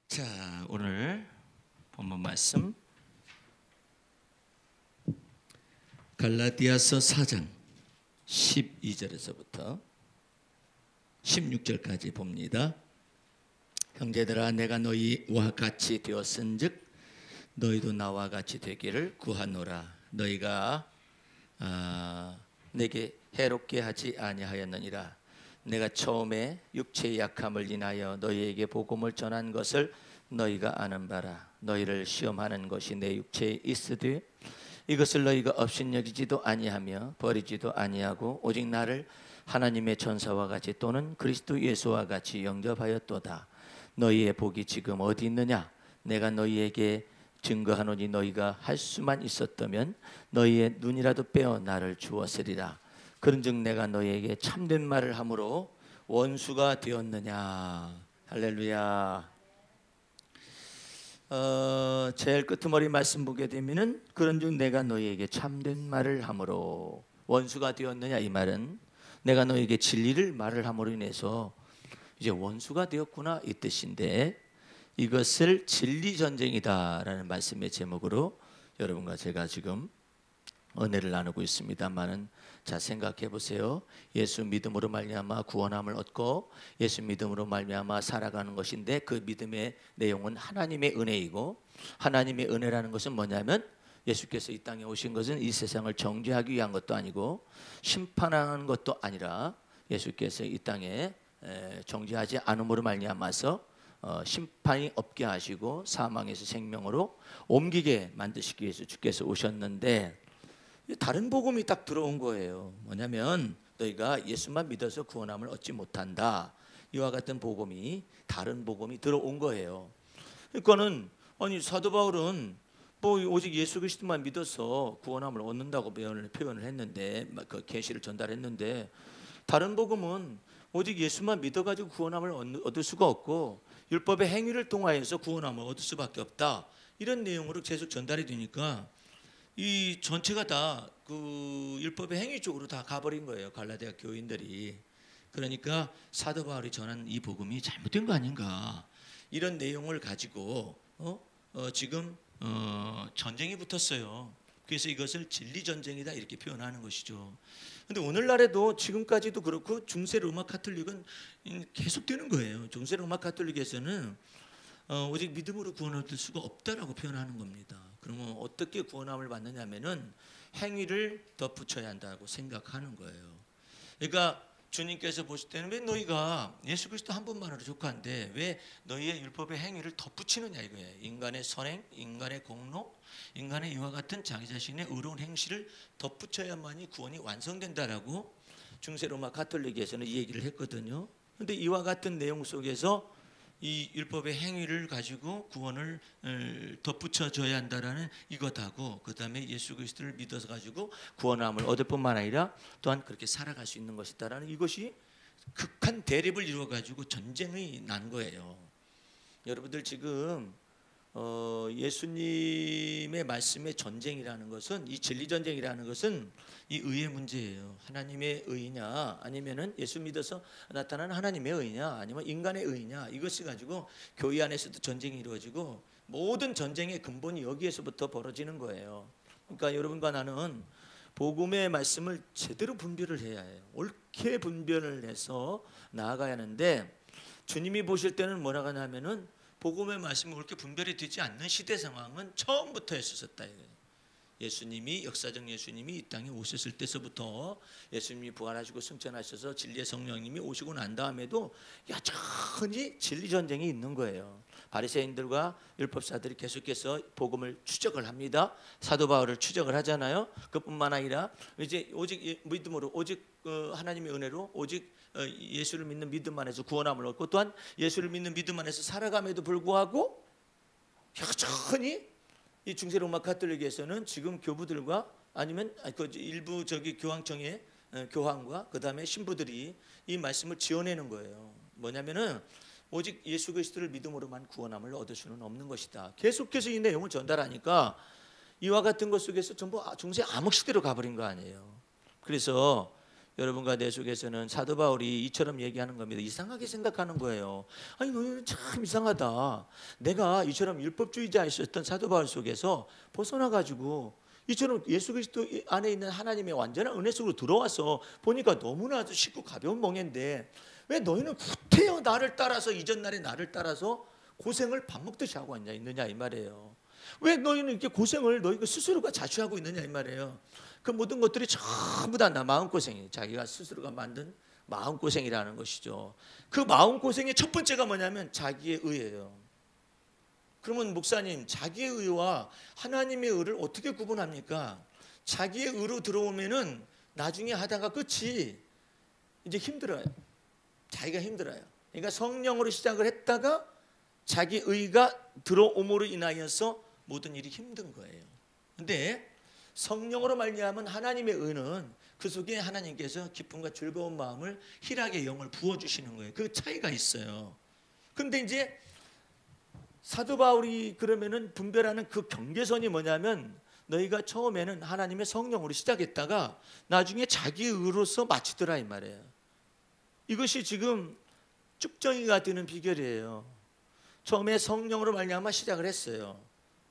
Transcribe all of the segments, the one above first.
자, 오늘 본문 말씀 갈라디아서 4장 12절에서부터 16절까지 봅니다. 형제들아, 내가 너희와 같이 되었은즉 너희도 나와 같이 되기를 구하노라. 너희가 내게 해롭게 하지 아니하였느니라. 내가 처음에 육체의 약함을 인하여 너희에게 복음을 전한 것을 너희가 아는 바라. 너희를 시험하는 것이 내 육체에 있으되 이것을 너희가 업신여기지도 아니하며 버리지도 아니하고 오직 나를 하나님의 천사와 같이 또는 그리스도 예수와 같이 영접하였도다. 너희의 복이 지금 어디 있느냐? 내가 너희에게 증거하노니 너희가 할 수만 있었다면 너희의 눈이라도 빼어 나를 주었으리라. 그런즉 내가 너희에게 참된 말을 함으로 원수가 되었느냐? 할렐루야. 제일 끄트머리 말씀 보게 되면은 그런즉 내가 너희에게 참된 말을 함으로 원수가 되었느냐, 이 말은 내가 너희에게 진리를 말을 함으로 인해서 이제 원수가 되었구나, 이 뜻인데, 이것을 진리 전쟁이다라는 말씀의 제목으로 여러분과 제가 지금 은혜를 나누고 있습니다만은, 자, 생각해 보세요. 예수 믿음으로 말미암아 구원함을 얻고 예수 믿음으로 말미암아 살아가는 것인데, 그 믿음의 내용은 하나님의 은혜이고, 하나님의 은혜라는 것은 뭐냐면 예수께서 이 땅에 오신 것은 이 세상을 정죄하기 위한 것도 아니고 심판하는 것도 아니라 예수께서 이 땅에 정죄하지 않음으로 말미암아서 심판이 없게 하시고 사망에서 생명으로 옮기게 만드시기 위해서 주께서 오셨는데, 다른 복음이 딱 들어온 거예요. 뭐냐면 너희가 예수만 믿어서 구원함을 얻지 못한다, 이와 같은 복음이, 다른 복음이 들어온 거예요. 그러니까는 아니, 사도 바울은 뭐 오직 예수 그리스도만 믿어서 구원함을 얻는다고 표현을 했는데, 그 계시를 전달했는데, 다른 복음은 오직 예수만 믿어가지고 구원함을 얻을 수가 없고 율법의 행위를 통하여서 구원함을 얻을 수밖에 없다, 이런 내용으로 계속 전달이 되니까 이 전체가 다 그 율법의 행위 쪽으로 다 가버린 거예요, 갈라디아 교인들이. 그러니까 사도 바울이 전한 이 복음이 잘못된 거 아닌가, 이런 내용을 가지고 지금 전쟁이 붙었어요. 그래서 이것을 진리 전쟁이다, 이렇게 표현하는 것이죠. 근데 오늘날에도 지금까지도 그렇고 중세 로마 카톨릭은 계속되는 거예요. 중세 로마 카톨릭에서는 오직 믿음으로 구원을 얻을 수가 없다라고 표현하는 겁니다. 그러면 어떻게 구원함을 받느냐면은 행위를 덧붙여야 한다고 생각하는 거예요. 그러니까 주님께서 보실 때는 왜 너희가 예수 그리스도 한 분만으로 족한데 왜 너희의 율법의 행위를 덧붙이느냐, 이거예요. 인간의 선행, 인간의 공로, 인간의 이와 같은 자기 자신의 의로운 행실을 덧붙여야만이 구원이 완성된다라고 중세 로마 카톨릭에서는 이 얘기를 했거든요. 그런데 이와 같은 내용 속에서 이 율법의 행위를 가지고 구원을 덧붙여줘야 한다라는 이것하고, 그 다음에 예수 그리스도를 믿어서 가지고 구원함을 얻을 뿐만 아니라 또한 그렇게 살아갈 수 있는 것이다라는, 이것이 극한 대립을 이루어 가지고 전쟁이 난 거예요. 여러분들 지금 예수님의 말씀의 전쟁이라는 것은, 이 진리 전쟁이라는 것은 이 의의 문제예요. 하나님의 의냐, 아니면은 예수 믿어서 나타나는 하나님의 의냐, 아니면 인간의 의냐, 이것을 가지고 교회 안에서도 전쟁이 이루어지고 모든 전쟁의 근본이 여기에서부터 벌어지는 거예요. 그러니까 여러분과 나는 복음의 말씀을 제대로 분별을 해야 해요. 옳게 분별을 해서 나아가야 하는데, 주님이 보실 때는 뭐라고 하냐면은 복음의 말씀이 그렇게 분별이 되지 않는 시대 상황은 처음부터 했었다, 이거예요. 예수님이, 역사적 예수님이 이 땅에 오셨을 때서부터, 예수님이 부활하시고 승천하셔서 진리의 성령님이 오시고 난 다음에도 여전히 진리 전쟁이 있는 거예요. 바리새인들과 율법사들이 계속해서 복음을 추적을 합니다. 사도 바울을 추적을 하잖아요. 그뿐만 아니라 이제 오직 믿음으로, 오직 하나님의 은혜로, 오직 예수를 믿는 믿음 안에서 구원함을 얻고, 또한 예수를 믿는 믿음 안에서 살아감에도 불구하고 여전히 이 중세 로마 카톨릭에서는 지금 교부들과 아니면 그 일부 교황청의 교황과 그 다음에 신부들이 이 말씀을 지어내는 거예요. 뭐냐면은 오직 예수 그리스도를 믿음으로만 구원함을 얻을 수는 없는 것이다. 계속해서 이 내용을 전달하니까 이와 같은 것 속에서 전부 중세 암흑 시대로 가버린 거 아니에요. 그래서 여러분과 내 속에서는 사도 바울이 이처럼 얘기하는 겁니다. 이상하게 생각하는 거예요. 아니 너희는 참 이상하다. 내가 이처럼 율법주의자였던 사도 바울 속에서 벗어나가지고 이처럼 예수 그리스도 안에 있는 하나님의 완전한 은혜 속으로 들어와서 보니까 너무나도 쉽고 가벼운 멍인데 왜 너희는 구태여 나를 따라서 이전 날에 나를 따라서 고생을 밥 먹듯이 하고 있느냐 이 말이에요. 왜 너희는 이렇게 고생을 너희가 스스로가 자초하고 있느냐 이 말이에요. 그 모든 것들이 전부 다 나 마음고생이에요. 자기가 스스로가 만든 마음고생이라는 것이죠. 그 마음고생의 첫 번째가 뭐냐면 자기의 의예요. 그러면 목사님, 자기의 의와 하나님의 의를 어떻게 구분합니까? 자기의 의로 들어오면은 나중에 하다가 끝이 이제 힘들어요. 자기가 힘들어요. 그러니까 성령으로 시작을 했다가 자기 의가 들어옴으로 인하여서 모든 일이 힘든 거예요. 근데 성령으로 말미암은 하나님의 의는 그 속에 하나님께서 기쁨과 즐거운 마음을 희락의 영을 부어주시는 거예요. 그 차이가 있어요. 그런데 이제 사도 바울이 그러면은 분별하는 그 경계선이 뭐냐면 너희가 처음에는 하나님의 성령으로 시작했다가 나중에 자기 의로서 마치더라 이 말이에요. 이것이 지금 쭉정이가 되는 비결이에요. 처음에 성령으로 말미암아 시작을 했어요.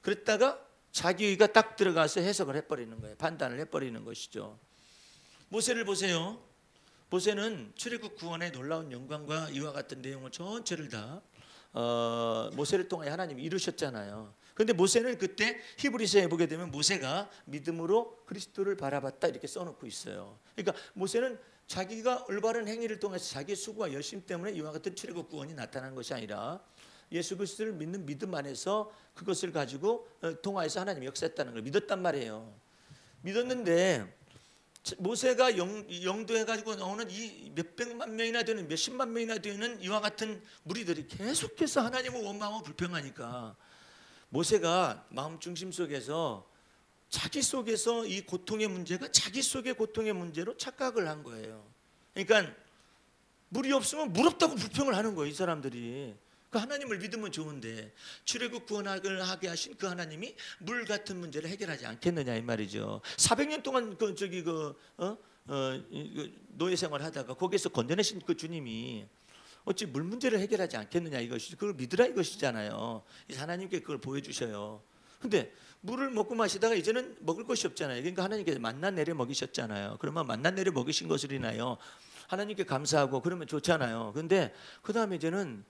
그랬다가 자기 의가 딱 들어가서 해석을 해버리는 거예요. 판단을 해버리는 것이죠. 모세를 보세요. 모세는 출애굽 구원의 놀라운 영광과 이와 같은 내용을 전체를 다 모세를 통하여 하나님이 이루셨잖아요. 그런데 모세는 그때 히브리서에 보게 되면 모세가 믿음으로 그리스도를 바라봤다 이렇게 써놓고 있어요. 그러니까 모세는 자기가 올바른 행위를 통해서 자기의 수고와 열심 때문에 이와 같은 출애굽 구원이 나타난 것이 아니라 예수 그리스도를 믿는 믿음 안에서 그것을 가지고 통하여서 하나님이 역사했다는 걸 믿었단 말이에요. 믿었는데 모세가 영도해가지고 나오는 이 몇백만 명이나 되는 몇십만 명이나 되는 이와 같은 무리들이 계속해서 원망하고 원망하고 불평하니까 모세가 마음 중심 속에서 자기 속에서 이 고통의 문제가 자기 속의 고통의 문제로 착각을 한 거예요. 그러니까 물이 없으면 물 없다고 불평을 하는 거예요. 이 사람들이. 그 하나님을 믿으면 좋은데 출애굽 구원을 하게 하신 그 하나님이 물 같은 문제를 해결하지 않겠느냐 이 말이죠. 400년 동안 노예 생활하다가 거기에서 건져내신 그 주님이 어찌 물 문제를 해결하지 않겠느냐 이것이 그걸 믿으라 이것이잖아요. 하나님께 그걸 보여주셔요. 근데 물을 먹고 마시다가 이제는 먹을 것이 없잖아요. 그러니까 하나님께서 만나 내려 먹이셨잖아요. 그러면 만나 내려 먹이신 것을 인하여 하나님께 감사하고 그러면 좋잖아요. 근데 그 다음에 이제는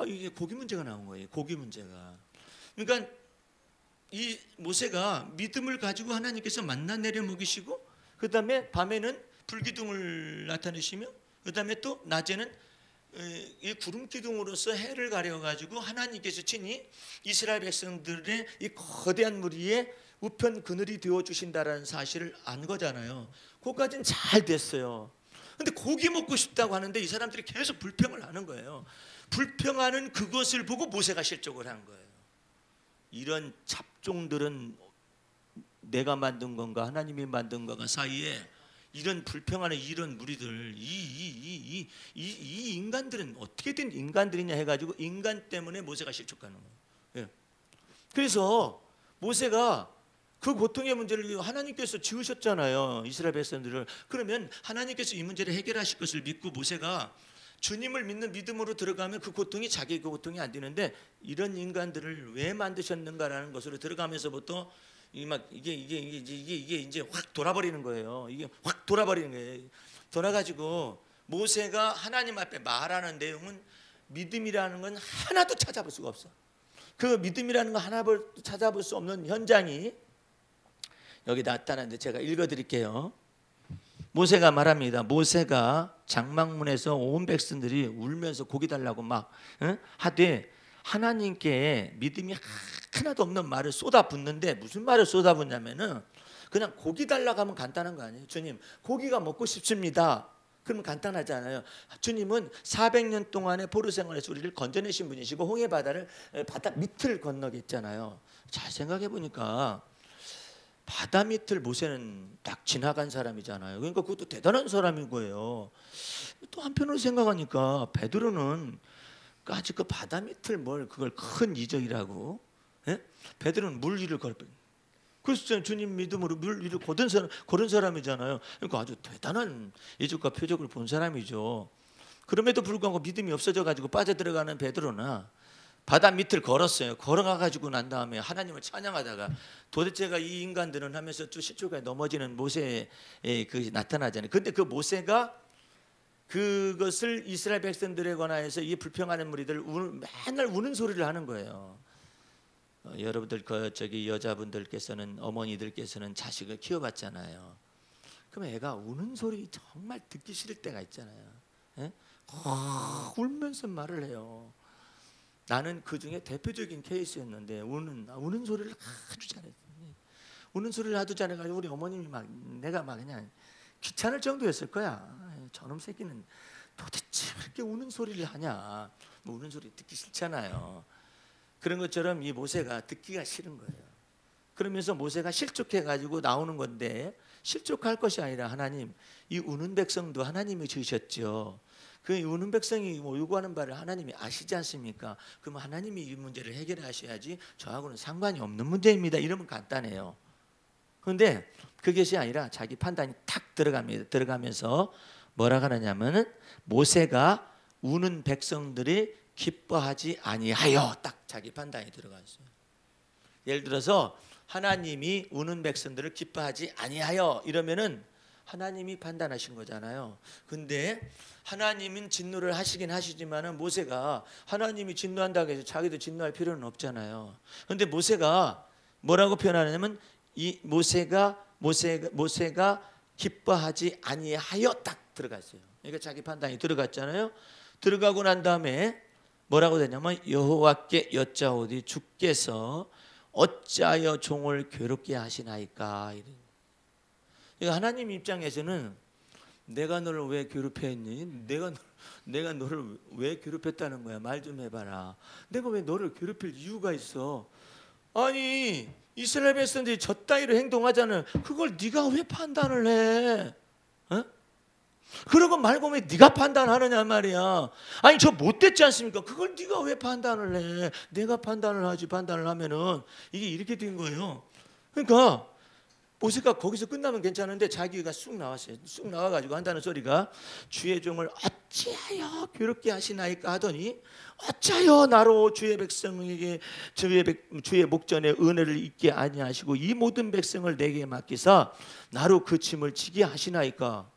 이게 고기 문제가 나온 거예요. 고기 문제가. 그러니까 이 모세가 믿음을 가지고 하나님께서 만나 내려 먹이시고 그 다음에 밤에는 불기둥을 나타내시며 그 다음에 또 낮에는 이 구름 기둥으로서 해를 가려가지고 하나님께서 친히 이스라엘 백성들의 이 거대한 무리에 우편 그늘이 되어 주신다라는 사실을 안 거잖아요. 그것까지는 잘 됐어요. 근데 고기 먹고 싶다고 하는데 이 사람들이 계속 불평을 하는 거예요. 불평하는 그것을 보고 모세가 실족을 한 거예요. 이런 잡종들은 내가 만든 건가 하나님이 만든 건가 사이에 이런 불평하는 이런 무리들 이 인간들은 어떻게 된 인간들이냐 해가지고 인간 때문에 모세가 실족하는 거예요. 예. 그래서 모세가 그 고통의 문제를 하나님께서 지으셨잖아요. 이스라엘 백성들을. 그러면 하나님께서 이 문제를 해결하실 것을 믿고 모세가 주님을 믿는 믿음으로 들어가면 그 고통이 자기 그 고통이 안 되는데 이런 인간들을 왜 만드셨는가라는 것으로 들어가면서부터 이게 이제 확 돌아버리는 거예요. 이게 확 돌아버리는 거예요. 돌아가지고 모세가 하나님 앞에 말하는 내용은 믿음이라는 건 하나도 찾아볼 수가 없어. 그 믿음이라는 거 하나도 찾아볼 수 없는 현장이 여기 나타나는데 제가 읽어드릴게요. 모세가 말합니다. 모세가 장막문에서 온 백성들이 울면서 고기 달라고 막 하되 하나님께 믿음이 하나도 없는 말을 쏟아붓는데 무슨 말을 쏟아붓냐면은 그냥 고기 달라고 하면 간단한 거 아니에요. 주님 고기가 먹고 싶습니다. 그러면 간단하잖아요. 주님은 400년 동안의 포로 생활에서 우리를 건져내신 분이시고 홍해 바다를 바다 밑을 건너겠잖아요. 잘 생각해 보니까 바다 밑을 모세는 딱 지나간 사람이잖아요. 그러니까 그것도 대단한 사람인 거예요. 또 한편으로 생각하니까 베드로는 아직 그 바다 밑을 그걸 큰 이적이라고? 예? 베드로는 물 위를 걸었거든요. 그래서 주님 믿음으로 물 위를 고른 사람이잖아요. 그러니까 아주 대단한 이적과 표적을 본 사람이죠. 그럼에도 불구하고 믿음이 없어져 가지고 빠져들어가는 베드로나 바다 밑을 걸었어요. 걸어가 가지고 난 다음에 하나님을 찬양하다가 도대체가 이 인간들은 하면서 또 실족에 넘어지는 모세에 그 나타나잖아요. 근데 그 모세가 그것을 이스라엘 백성들에 관하여서 이 불평하는 무리들 맨날 우는 소리를 하는 거예요. 여러분들 저기 여자분들께서는 어머니들께서는 자식을 키워봤잖아요. 그럼 애가 우는 소리 정말 듣기 싫을 때가 있잖아요. 예? 울면서 말을 해요. 나는 그 중에 대표적인 케이스였는데 우는 소리를 아주 잘했어요. 우는 소리를 하도 잘해가지고 우리 어머님이 내가 그냥 귀찮을 정도였을 거야. 저놈 새끼는 도대체 왜 이렇게 우는 소리를 하냐. 우는 소리 듣기 싫잖아요. 그런 것처럼 이 모세가 듣기가 싫은 거예요. 그러면서 모세가 실족해가지고 나오는 건데 실족할 것이 아니라 하나님, 이 우는 백성도 하나님이 지으셨죠. 그 우는 백성이 요구하는 바를 하나님이 아시지 않습니까? 그럼 하나님이 이 문제를 해결하셔야지 저하고는 상관이 없는 문제입니다. 이러면 간단해요. 그런데 그것이 아니라 자기 판단이 탁 들어가면서 뭐라 하느냐면은 모세가 우는 백성들이 기뻐하지 아니하여 딱 자기 판단이 들어갔어요. 예를 들어서 하나님이 우는 백성들을 기뻐하지 아니하여 이러면은 하나님이 판단하신 거잖아요. 근데 하나님은 진노를 하시긴 하시지만은 모세가 하나님이 진노한다고 해서 자기도 진노할 필요는 없잖아요. 근데 모세가 뭐라고 표현하냐면 이 모세가 기뻐하지 아니하여 딱 들어갔어요. 그러니까 자기 판단이 들어갔잖아요. 들어가고 난 다음에 뭐라고 되냐면 여호와께 여짜오니 주께서 어찌하여 종을 괴롭게 하시나이까. 그러니까 하나님 입장에서는 내가 너를 왜 괴롭혔니? 내가 너를 왜 괴롭혔다는 거야? 말 좀 해봐라. 내가 왜 너를 괴롭힐 이유가 있어? 아니 이스라엘 백성들이 저 따위로 행동하잖아. 그걸 네가 왜 판단을 해? 어? 그러고 말고 왜 네가 판단하느냐 말이야. 아니 저 못됐지 않습니까? 그걸 네가 왜 판단을 해? 내가 판단을 하지. 판단을 하면은 이게 이렇게 된 거예요. 그러니까 모세가 거기서 끝나면 괜찮은데 자기가 쑥 나왔어요. 쑥 나와가지고 한다는 소리가 주의 종을 어찌하여 괴롭게 하시나이까 하더니 어찌하여 나로 주의 백성에게 주의 목전에 은혜를 잊게 아니하시고 이 모든 백성을 내게 맡기사 나로 그 짐을 지게 하시나이까.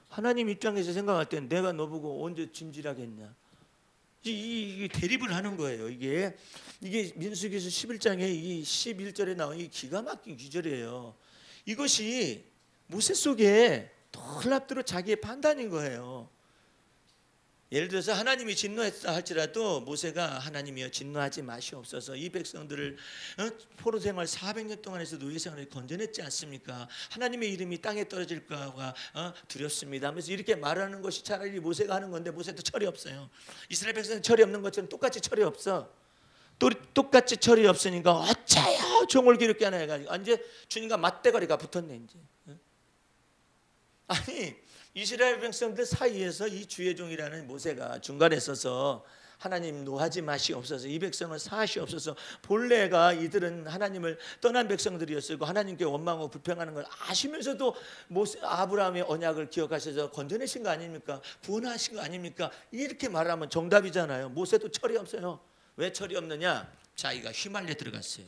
하나님 입장에서 생각할 땐 내가 너 보고 언제 짐질하겠냐. 이 대립을 하는 거예요. 이게 민수기서 11장에 이 11절에 나온 이 기가 막힌 기절이에요. 이것이 모세 속에 놀랍도록 자기의 판단인 거예요. 예를 들어서 하나님이 진노했다 할지라도 모세가 하나님이여 진노하지 마시옵소서. 이 백성들을 포로 생활 400년 동안에서 노예 생활을 건져냈지 않습니까? 하나님의 이름이 땅에 떨어질까 두렵습니다 하면서 이렇게 말하는 것이 차라리 모세가 하는 건데 모세도 철이 없어요. 이스라엘 백성은 철이 없는 것처럼 똑같이 철이 없어. 똑같이 철이 없으니까 어째요 종을 괴롭게 하나 해가지고 이제 주님과 맞대가리가 붙었네. 이제 아니 이스라엘 백성들 사이에서 이 주의 종이라는 모세가 중간에 서서 하나님 노하지 마시옵소서. 이 백성을 사하시옵소서. 본래가 이들은 하나님을 떠난 백성들이었고 하나님께 원망하고 불평하는 걸 아시면서도 아브라함의 언약을 기억하셔서 건져내신 거 아닙니까? 구원하신 거 아닙니까? 이렇게 말하면 정답이잖아요. 모세도 철이 없어요. 왜 철이 없느냐? 자기가 휘말려 들어갔어요.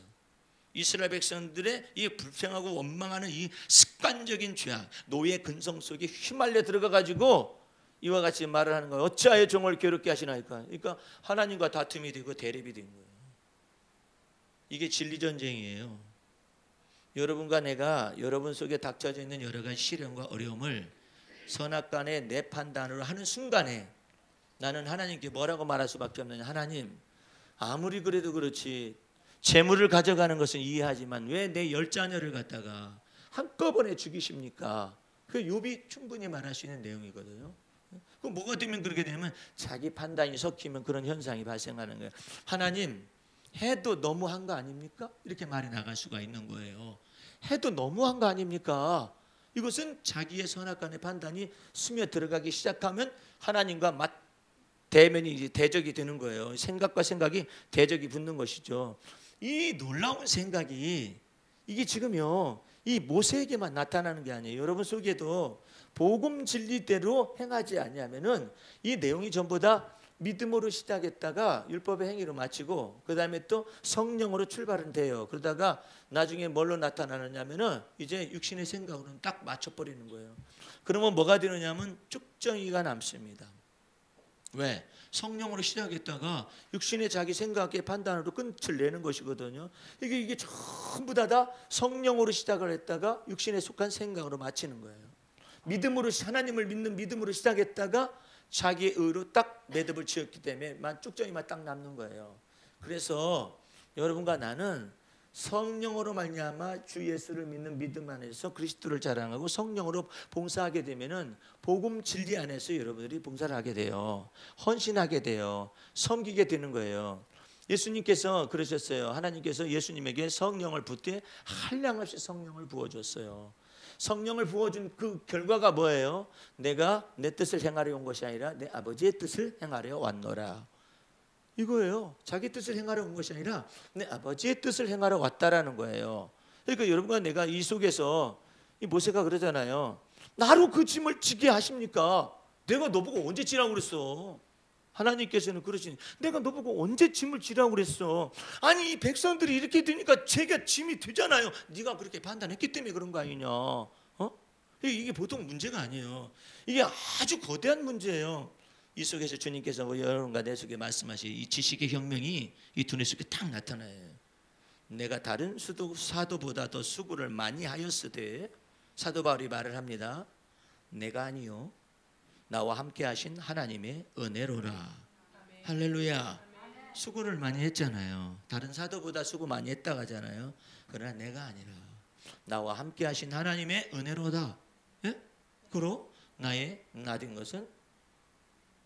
이스라엘 백성들의 이 불평하고 원망하는 이 습관적인 죄악, 노예 근성 속에 휘말려 들어가 가지고 이와 같이 말을 하는 거예요. 어찌하여 종을 괴롭게 하시나이까? 그러니까 하나님과 다툼이 되고 대립이 된 거예요. 이게 진리 전쟁이에요. 여러분과 내가 여러분 속에 닥쳐져 있는 여러 가지 시련과 어려움을 선악간에 내 판단으로 하는 순간에 나는 하나님께 뭐라고 말할 수밖에 없느냐? 하나님, 아무리 그래도 그렇지 재물을 가져가는 것은 이해하지만 왜 내 10자녀를 갖다가 한꺼번에 죽이십니까? 그 욥이 충분히 말할 수 있는 내용이거든요. 그 뭐가 되면 그렇게 되면 자기 판단이 섞이면 그런 현상이 발생하는 거예요. 하나님, 해도 너무한 거 아닙니까? 이렇게 말이 나갈 수가 있는 거예요. 해도 너무한 거 아닙니까? 이것은 자기의 선악간의 판단이 스며 들어가기 시작하면 하나님과 대면이 이제 대적이 되는 거예요. 생각과 생각이 대적이 붙는 것이죠. 이 놀라운 생각이 이게 지금요 이 모세에게만 나타나는 게 아니에요. 여러분 속에도 복음 진리대로 행하지 아니하면은 이 내용이 전부 다 믿음으로 시작했다가 율법의 행위로 마치고 그 다음에 또 성령으로 출발은 돼요. 그러다가 나중에 뭘로 나타나느냐면은 이제 육신의 생각으로는 딱 맞춰버리는 거예요. 그러면 뭐가 되느냐면 쭉정이가 남습니다. 왜? 성령으로 시작했다가 육신의 자기 생각의 판단으로 끝을 내는 것이거든요. 이게 전부 다 성령으로 시작을 했다가 육신에 속한 생각으로 마치는 거예요. 믿음으로 하나님을 믿는 믿음으로 시작했다가 자기의 의로 딱 매듭을 지었기 때문에 쭉정이만 딱 남는 거예요. 그래서 여러분과 나는 성령으로 말미암아 주 예수를 믿는 믿음 안에서 그리스도를 자랑하고 성령으로 봉사하게 되면은 복음 진리 안에서 여러분들이 봉사를 하게 돼요. 헌신하게 돼요. 섬기게 되는 거예요. 예수님께서 그러셨어요. 하나님께서 예수님에게 성령을 붓되 한량없이 성령을 부어줬어요. 성령을 부어준 그 결과가 뭐예요? 내가 내 뜻을 행하려 온 것이 아니라 내 아버지의 뜻을 행하려 왔노라. 이거예요. 자기 뜻을 행하려 온 것이 아니라 내 아버지의 뜻을 행하러 왔다라는 거예요. 그러니까 여러분과 내가 이 속에서 이 모세가 그러잖아요. 나로 그 짐을 지게 하십니까? 내가 너보고 언제 지라고 그랬어? 하나님께서는 그러시니 내가 너보고 언제 짐을 지라고 그랬어? 아니 이 백성들이 이렇게 되니까 제가 짐이 되잖아요. 네가 그렇게 판단했기 때문에 그런 거 아니냐? 이게 보통 문제가 아니에요. 이게 아주 거대한 문제예요. 이 속에서 주님께서 여러분과 내 속에 말씀하신 이 지식의 혁명이 이 두뇌 속에 딱 나타나요. 내가 다른 사도보다 더 수고를 많이 하였으되 사도 바울이 말을 합니다. 내가 아니요 나와 함께 하신 하나님의 은혜로라. 아멘. 할렐루야. 아멘. 수고를 많이 했잖아요. 다른 사도보다 수고 많이 했다고 하잖아요. 그러나 내가 아니라 나와 함께 하신 하나님의 은혜로다. 예? 그로 나의 나된 것은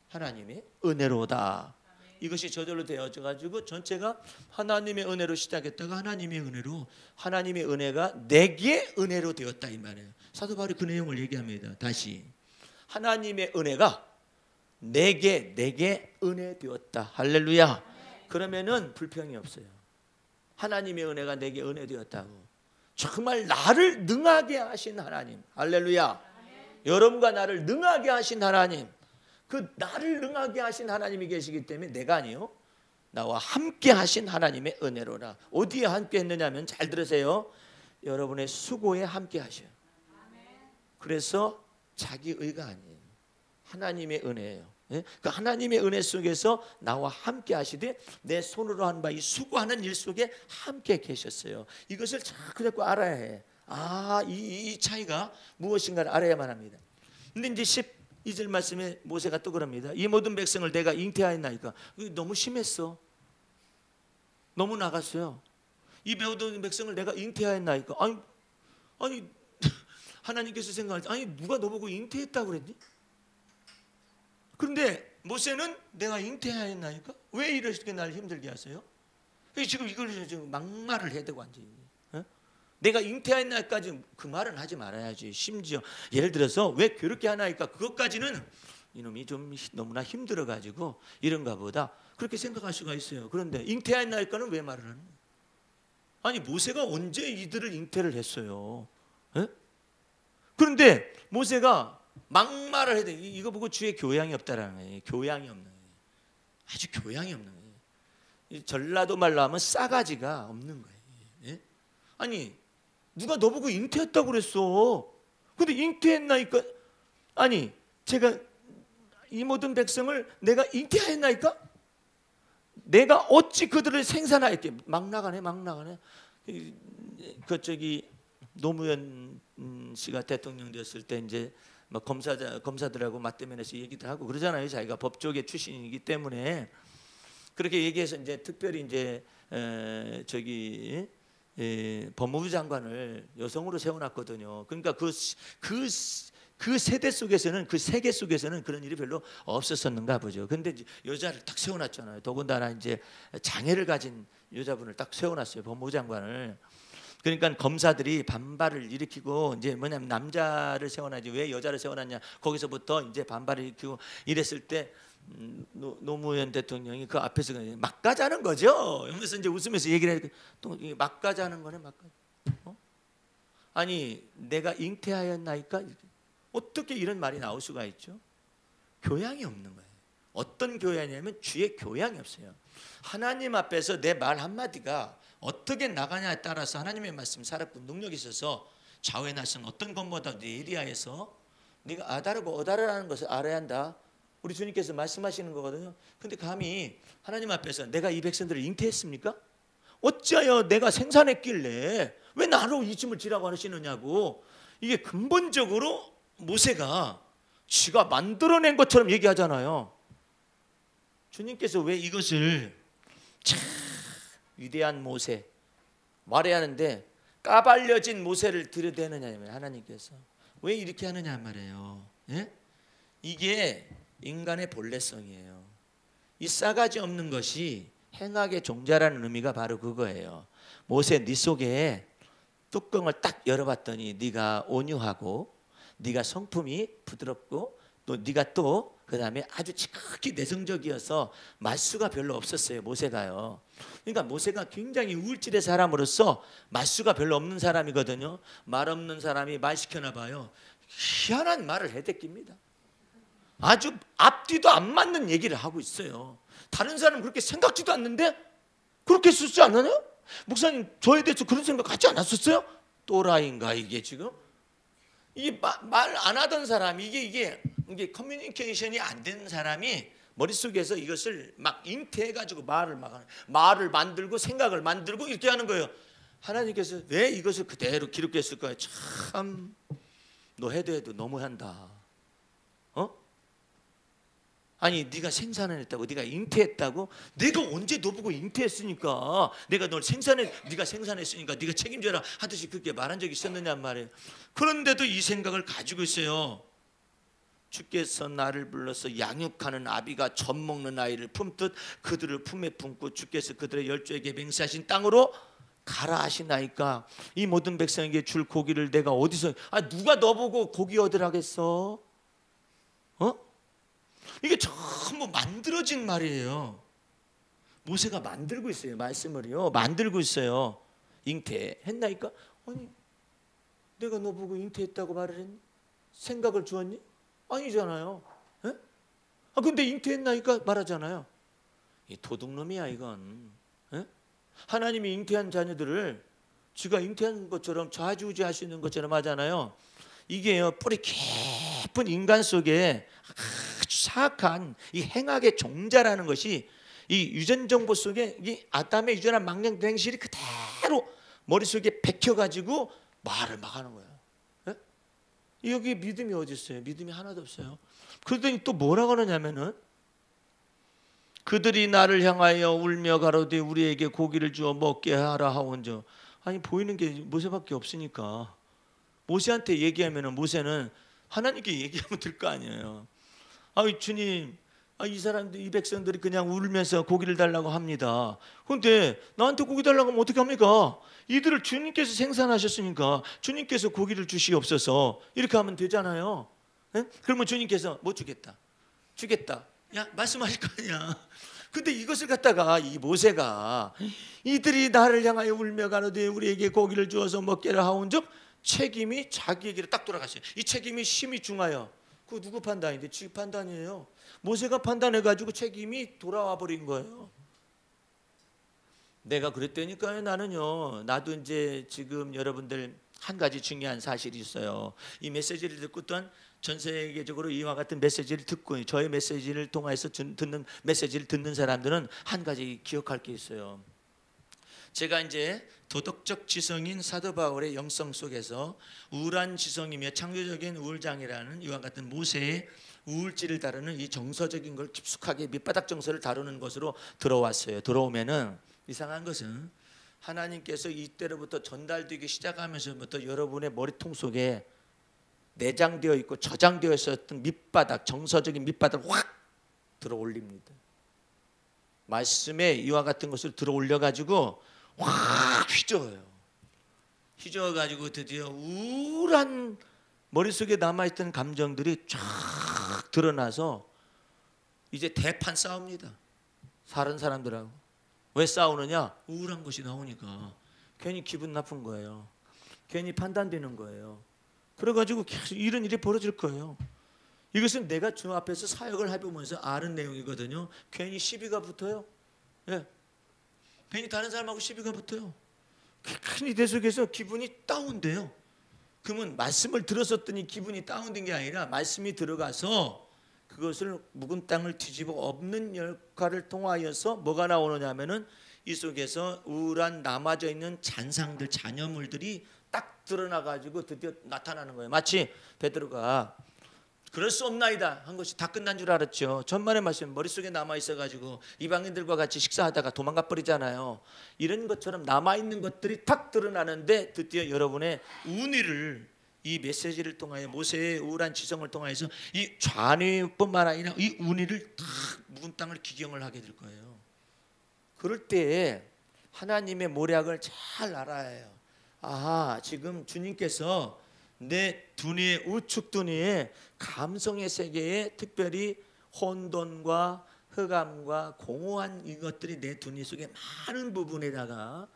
하나님의 은혜로다. 아멘. 이것이 저절로 되어져 가지고 전체가 하나님의 은혜로 시작했다가 하나님의 은혜로 하나님의 은혜가 내게 은혜로 되었다 이 말이에요. 사도 바울이 그 내용을 얘기합니다. 다시 하나님의 은혜가 내게 은혜 되었다. 할렐루야. 그러면은 불평이 없어요. 하나님의 은혜가 내게 은혜 되었다고. 정말 나를 능하게 하신 하나님. 할렐루야. 여러분과 나를 능하게 하신 하나님. 그 나를 능하게 하신 하나님이 계시기 때문에 내가 아니요 나와 함께 하신 하나님의 은혜로라. 어디에 함께 했느냐면 잘 들으세요. 여러분의 수고에 함께 하셔요. 그래서 자기 의가 아니에요. 하나님의 은혜예요. 예? 그 하나님의 은혜 속에서 나와 함께 하시되 내 손으로 한 바 이 수고하는 일 속에 함께 계셨어요. 이것을 자꾸 알아야 해. 이 차이가 무엇인가를 알아야만 합니다. 근데 이제 12절 말씀에 모세가 또 그럽니다. 이 모든 백성을 내가 잉태하였나이까. 너무 심했어. 너무 나갔어요. 이 모든 백성을 내가 잉태하였나이까. 아니 하나님께서 생각할 때 아니 누가 너보고 잉태했다고 그랬니? 그런데 모세는 내가 잉태하였나니까 왜 이렇게 날 힘들게 하세요? 지금 이걸 지금 막말을 해야 되고 앉아 있네. 내가 잉태하였나까지 그 말은 하지 말아야지. 심지어 예를 들어서 왜 그렇게 하나니까 그것까지는 이놈이 좀 너무나 힘들어 가지고 이런가 보다 그렇게 생각할 수가 있어요. 그런데 잉태하였나니까는 왜 말을 하는 거예요? 아니 모세가 언제 이들을 잉태를 했어요? 그런데 모세가 막말을 해야 돼. 이거 보고 주의 교양이 없다라는 거예요. 교양이 없는 거예요. 아주 교양이 없는 거예요. 전라도 말로 하면 싸가지가 없는 거예요. 예? 아니 누가 너보고 잉태했다고 그랬어. 근데 잉태했나니까 아니 제가 이 모든 백성을 내가 잉태하였나이까? 내가 어찌 그들을 생산하였게. 막 나가네. 그 저기 노무현 씨가 대통령 됐을 때 이제 뭐 검사들하고 맞대면에서 얘기도 하고 그러잖아요. 자기가 법조계 출신이기 때문에 그렇게 얘기해서 이제 특별히 이제 법무부 장관을 여성으로 세워놨거든요. 그러니까 그 세대 속에서는 그 세계 속에서는 그런 일이 별로 없었었는가 보죠. 근데 이제 여자를 딱 세워놨잖아요. 더군다나 이제 장애를 가진 여자분을 딱 세워놨어요. 법무부 장관을. 그러니까 검사들이 반발을 일으키고 이제 뭐냐면 남자를 세워놔야지 왜 여자를 세워놨냐 거기서부터 이제 반발을 일으키고 이랬을 때 노무현 대통령이 그 앞에서 막가자는 거죠. 그래서 이제 웃으면서 얘기를 해도 또 막가자는 거네 막가. 아니 내가 잉태하였나이까? 어떻게 이런 말이 나올 수가 있죠? 교양이 없는 거예요. 어떤 교양이냐면 주의 교양이 없어요. 하나님 앞에서 내 말 한마디가 어떻게 나가냐에 따라서 하나님의 말씀 살아본 능력이 있어서 좌우의 날선 어떤 것보다 내 에리아에서 네가 아다르고 어다르라는 것을 알아야 한다. 우리 주님께서 말씀하시는 거거든요. 근데 감히 하나님 앞에서 내가 이 백성들을 잉태했습니까? 어찌하여 내가 생산했길래 왜 나로 이 짐을 지라고 하시느냐고. 이게 근본적으로 모세가 지가 만들어낸 것처럼 얘기하잖아요. 주님께서 왜 이것을 참 위대한 모세 말해야 하는데 까발려진 모세를 들여대느냐면 하나님께서 왜 이렇게 하느냐 말이에요. 예? 이게 인간의 본래성이에요. 이 싸가지 없는 것이 행악의 종자라는 의미가 바로 그거예요. 모세 네 속에 뚜껑을 딱 열어봤더니 네가 온유하고 네가 성품이 부드럽고 또 네가 또 그다음에 아주 지극히 내성적이어서 말수가 별로 없었어요. 모세가요. 그러니까 모세가 굉장히 우울질의 사람으로서 말수가 별로 없는 사람이거든요. 말 없는 사람이 말 시켜나 봐요. 희한한 말을 해댔깁니다. 아주 앞뒤도 안 맞는 얘기를 하고 있어요. 다른 사람은 그렇게 생각지도 않는데 그렇게 쓰지 않나요? 목사님 저에 대해서 그런 생각 갖지 않았었어요? 또라이인가 이게 지금? 이게 말 안 하던 사람 이게 커뮤니케이션이 안 되는 사람이 머릿속에서 이것을 막 잉태해가지고 말을 만들고 생각을 만들고 이렇게 하는 거예요. 하나님께서 왜 이것을 그대로 기록했을까요? 참 너 해도 너무한다. 아니 네가 생산을 했다고 네가 잉태했다고 내가 언제 너 보고 잉태했으니까 내가 널 네가 생산했으니까 네가 책임져라 하듯이 그렇게 말한 적이 있었느냐 말이에요. 그런데도 이 생각을 가지고 있어요. 주께서 나를 불러서 양육하는 아비가 젖 먹는 아이를 품듯 그들을 품에 품고 주께서 그들의 열조에게 맹세하신 땅으로 가라 하시나이까. 이 모든 백성에게 줄 고기를 내가 어디서 누가 너 보고 고기 얻으라겠어? 이게 전부 만들어진 말이에요. 모세가 만들고 있어요. 말씀을요. 만들고 있어요. 잉태했나이까? 아니 내가 너 보고 잉태했다고 말을 했니? 생각을 주었니? 아니잖아요. 에? 근데 잉태했나이까 말하잖아요. 이 도둑놈이야 이건. 에? 하나님이 잉태한 자녀들을 지가 잉태한 것처럼 좌지우지할 수 있는 것처럼 하잖아요. 이게요 뿌리 깊은 인간 속에 아주 사악한 이 행악의 종자라는 것이 이 유전 정보 속에 이 아담의 유전한 망령대행실이 그대로 머릿속에 박혀가지고 말을 막 하는 거예요. 예? 여기 믿음이 어디 있어요? 믿음이 하나도 없어요. 그러더니 또 뭐라고 하느냐면은 그들이 나를 향하여 울며 가로되 우리에게 고기를 주어 먹게 하라 하온저. 아니 보이는 게 모세밖에 없으니까 모세한테 얘기하면은 모세는 하나님께 얘기하면 될 거 아니에요. 주님, 이 사람들 이 백성들이 그냥 울면서 고기를 달라고 합니다. 그런데 나한테 고기 달라고 하면 어떻게 합니까? 이들을 주님께서 생산하셨으니까 주님께서 고기를 주시옵소서 이렇게 하면 되잖아요. 네? 그러면 주님께서 못 주겠다. 야 말씀하실 거 아니야. 근데 이것을 갖다가 이 모세가 이들이 나를 향하여 울며 가로되 우리에게 고기를 주어서 먹게를 하온즉 책임이 자기에게로 딱 돌아갔어요. 이 책임이 심히 중하여 그거 누구 판단인데? 지 판단이에요. 모세가 판단해가지고 책임이 돌아와 버린 거예요. 내가 그랬다니까요. 나도 이제 지금 여러분들 한 가지 중요한 사실이 있어요. 이 메시지를 듣고 또한 전 세계적으로 이와 같은 메시지를 듣고 저의 메시지를 통해서 메시지를 듣는 사람들은 한 가지 기억할 게 있어요. 제가 이제 도덕적 지성인 사도 바울의 영성 속에서 우울한 지성이며 창조적인 우울장애라는 이와 같은 모세의 우울질을 다루는 이 정서적인 걸 깊숙하게 밑바닥 정서를 다루는 것으로 들어왔어요. 들어오면은 이상한 것은 하나님께서 이때로부터 전달되기 시작하면서부터 여러분의 머리통 속에 내장되어 있고 저장되어 있었던 밑바닥 정서적인 밑바닥을 확 들어 올립니다. 말씀에 이와 같은 것을 들어 올려 가지고 확 휘저어요. 휘저어가지고 드디어 우울한 머릿속에 남아있던 감정들이 쫙 드러나서 이제 대판 싸웁니다. 다른 사람들하고. 왜 싸우느냐? 우울한 것이 나오니까. 괜히 기분 나쁜 거예요. 괜히 판단되는 거예요. 그래가지고 계속 이런 일이 벌어질 거예요. 이것은 내가 주 앞에서 사역을 해보면서 아는 내용이거든요. 괜히 시비가 붙어요. 예. 괜히 다른 사람하고 시비가 붙어요. 괜히 내 속에서 기분이 다운돼요. 그러면 말씀을 들었었더니 기분이 다운된 게 아니라 말씀이 들어가서 그것을 묵은 땅을 뒤집어 엎는 역할을 통하여서 뭐가 나오느냐 하면은 이 속에서 우울한 남아져 있는 잔상들, 잔여물들이 딱 드러나가지고 드디어 나타나는 거예요. 마치 베드로가 그럴 수 없나이다 한 것이 다 끝난 줄 알았죠. 전반의 말씀 머릿속에 남아있어가지고 이방인들과 같이 식사하다가 도망가 버리잖아요. 이런 것처럼 남아있는 것들이 탁 드러나는데 드디어 여러분의 운위를 이 메시지를 통하여 모세의 우울한 지성을 통해서 이 좌뇌뿐만 아니라 이 운위를 탁 묵은 땅을 기경을 하게 될 거예요. 그럴 때에 하나님의 모략을 잘 알아야 해요. 아하, 지금 주님께서 내 두뇌, 우측 두뇌의 감성의 세계에 특별히 혼돈과 흑암과 공허한 이것들이 내 두뇌 속에 많은 부분에다가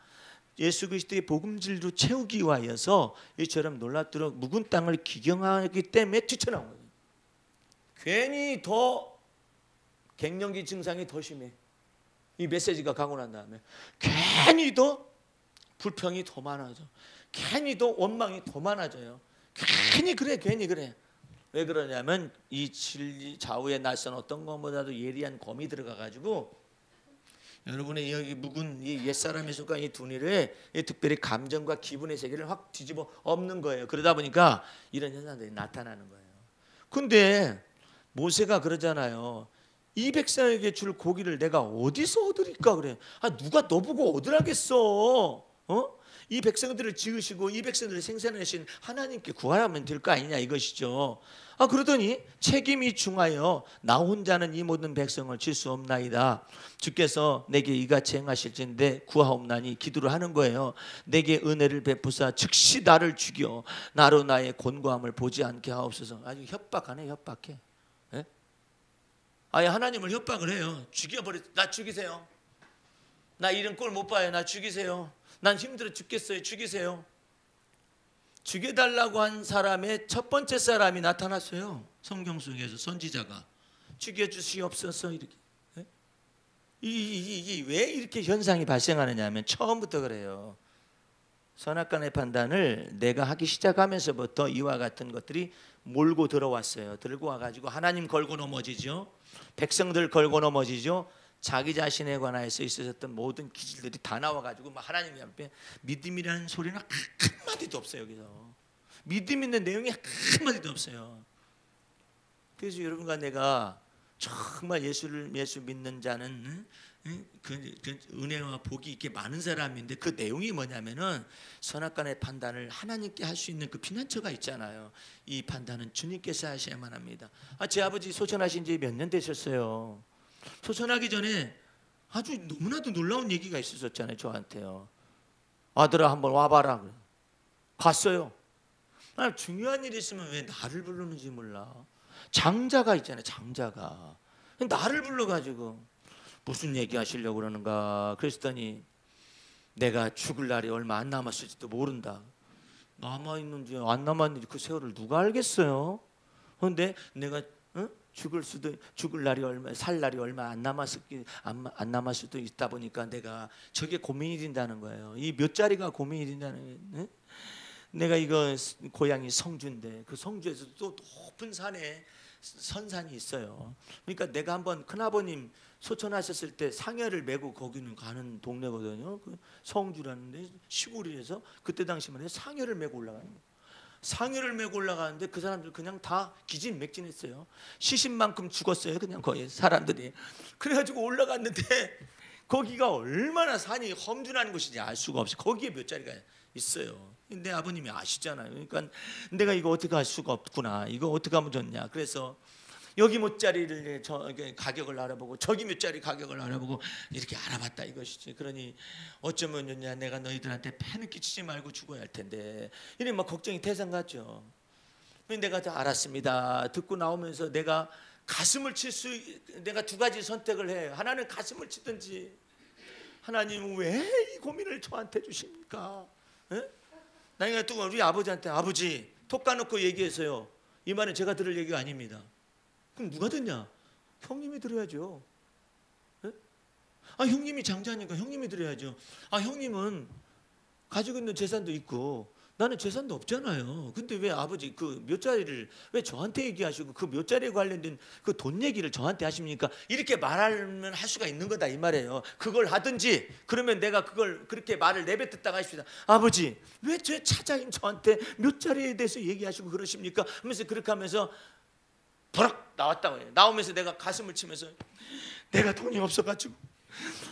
예수 그리스도의 복음진리로 채우기 위하여서 이처럼 놀랍도록 묵은 땅을 기경하기 때문에 뛰쳐나온 거예요. 괜히 더 갱년기 증상이 더 심해. 이 메시지가 가고 난 다음에 괜히 더 불평이 더 많아져. 괜히 더 원망이 더 많아져요. 괜히 그래. 왜 그러냐면 이 진리 좌우에 낯선 어떤 것보다도 예리한 검이 들어가가지고 여러분의 여기 묵은 이 옛사람의 속한 이 두뇌를 특별히 감정과 기분의 세계를 확 뒤집어 엎는 거예요. 그러다 보니까 이런 현상들이 나타나는 거예요. 근데 모세가 그러잖아요. 이 백성에게 줄 고기를 내가 어디서 얻으리까 그래. 누가 너보고 얻으라겠어. 이 백성들을 지으시고 이 백성들을 생산하신 하나님께 구하면 될 거 아니냐 이것이죠. 그러더니 책임이 중하여 나 혼자는 이 모든 백성을 질 수 없나이다. 주께서 내게 이같이 행하실진데 구하옵나니 기도를 하는 거예요. 내게 은혜를 베푸사 즉시 나를 죽여 나로 나의 곤고함을 보지 않게 하옵소서. 아주 협박하네. 협박해. 예? 아예 하나님을 협박을 해요. 죽여버려. 나 죽이세요. 나 이런 꼴 못 봐요. 나 죽이세요. 난 힘들어 죽겠어요. 죽이세요. 죽여달라고 한 사람의 첫 번째 사람이 나타났어요. 성경 속에서 선지자가 죽여주시옵소서 이렇게. 이게 왜 이렇게 현상이 발생하느냐 하면 처음부터 그래요. 선악간의 판단을 내가 하기 시작하면서부터 이와 같은 것들이 몰고 들어왔어요. 들고 와가지고 하나님 걸고 넘어지죠. 백성들 걸고 넘어지죠. 자기 자신에 관하여서 있었던 모든 기질들이 다 나와가지고 하나님 앞에 믿음이라는 소리는 한마디도 없어요. 여기서 믿음 있는 내용이 한마디도 없어요. 그래서 여러분과 내가 정말 예수 믿는 자는 그 은혜와 복이 있게 많은 사람인데 그 내용이 뭐냐면은 선악간의 판단을 하나님께 할 수 있는 그 피난처가 있잖아요. 이 판단은 주님께서 하셔야만 합니다. 제 아버지 소천하신 지 몇 년 되셨어요. 소천하기 전에 아주 너무나도 놀라운 얘기가 있었잖아요. 저한테요. 아들아 한번 와봐라. 갔어요. 중요한 일이 있으면 왜 나를 부르는지 몰라. 장자가 있잖아요. 장자가 나를 불러가지고 무슨 얘기 하시려고 그러는가 그랬더니 내가 죽을 날이 얼마 안 남았을지도 모른다. 남아있는지 안 남았는지 그 세월을 누가 알겠어요. 그런데 내가 죽을 날이 살 날이 얼마 안 남았을 수도 있다 보니까 내가 저게 고민이 된다는 거예요. 이 몇 자리가 고민이 된다는 거예요. 내가 이거 고향이 성주인데 그 성주에서 또 높은 산에 선산이 있어요. 그러니까 내가 한번 큰아버님 소천하셨을 때 상여를 메고 거기는 가는 동네거든요. 그 성주라는데 시골이라서 그때 당시만 해도 상여를 메고 올라가는 거예요. 상여를 메고 올라가는데 그 사람들 그냥 다 기진맥진했어요. 시신만큼 죽었어요. 그냥 거의 사람들이. 그래가지고 올라갔는데 거기가 얼마나 산이 험준한 곳인지 알 수가 없이 거기에 몇 자리가 있어요. 근데 아버님이 아시잖아요. 그러니까 내가 이거 어떻게 할 수가 없구나. 이거 어떻게 하면 좋냐. 그래서 여기 몇 자리를 가격을 알아보고 저기 몇 자리 가격을 알아보고 이렇게 알아봤다 이것이지. 그러니 어쩌면 좋냐. 내가 너희들한테 폐는 끼치지 말고 죽어야 할 텐데 이래 막 걱정이 태산 같죠. 내가 다 알았습니다. 듣고 나오면서 내가 내가 두 가지 선택을 해요. 하나는 가슴을 치든지 하나님은 왜 이 고민을 저한테 주십니까? 에? 나이가 또 우리 아버지한테 아버지 톡 까놓고 얘기했어요. 이 말은 제가 들을 얘기가 아닙니다. 그럼 누가 듣냐? 형님이 들어야죠. 네? 아 형님이 장자니까 형님이 들어야죠. 아 형님은 가지고 있는 재산도 있고 나는 재산도 없잖아요. 근데 왜 아버지 그 묘자리를 왜 저한테 얘기하시고 그 묘자리에 관련된 그 돈 얘기를 저한테 하십니까? 이렇게 말하면 할 수가 있는 거다 이 말이에요. 그걸 하든지 그러면 내가 그걸 그렇게 말을 내뱉었다가 하십니다. 아버지 왜 저 차장님 저한테 묘자리에 대해서 얘기하시고 그러십니까? 하면서 그렇게 하면서 버럭 나왔다고 해요. 나오면서 내가 가슴을 치면서 내가 돈이 없어가지고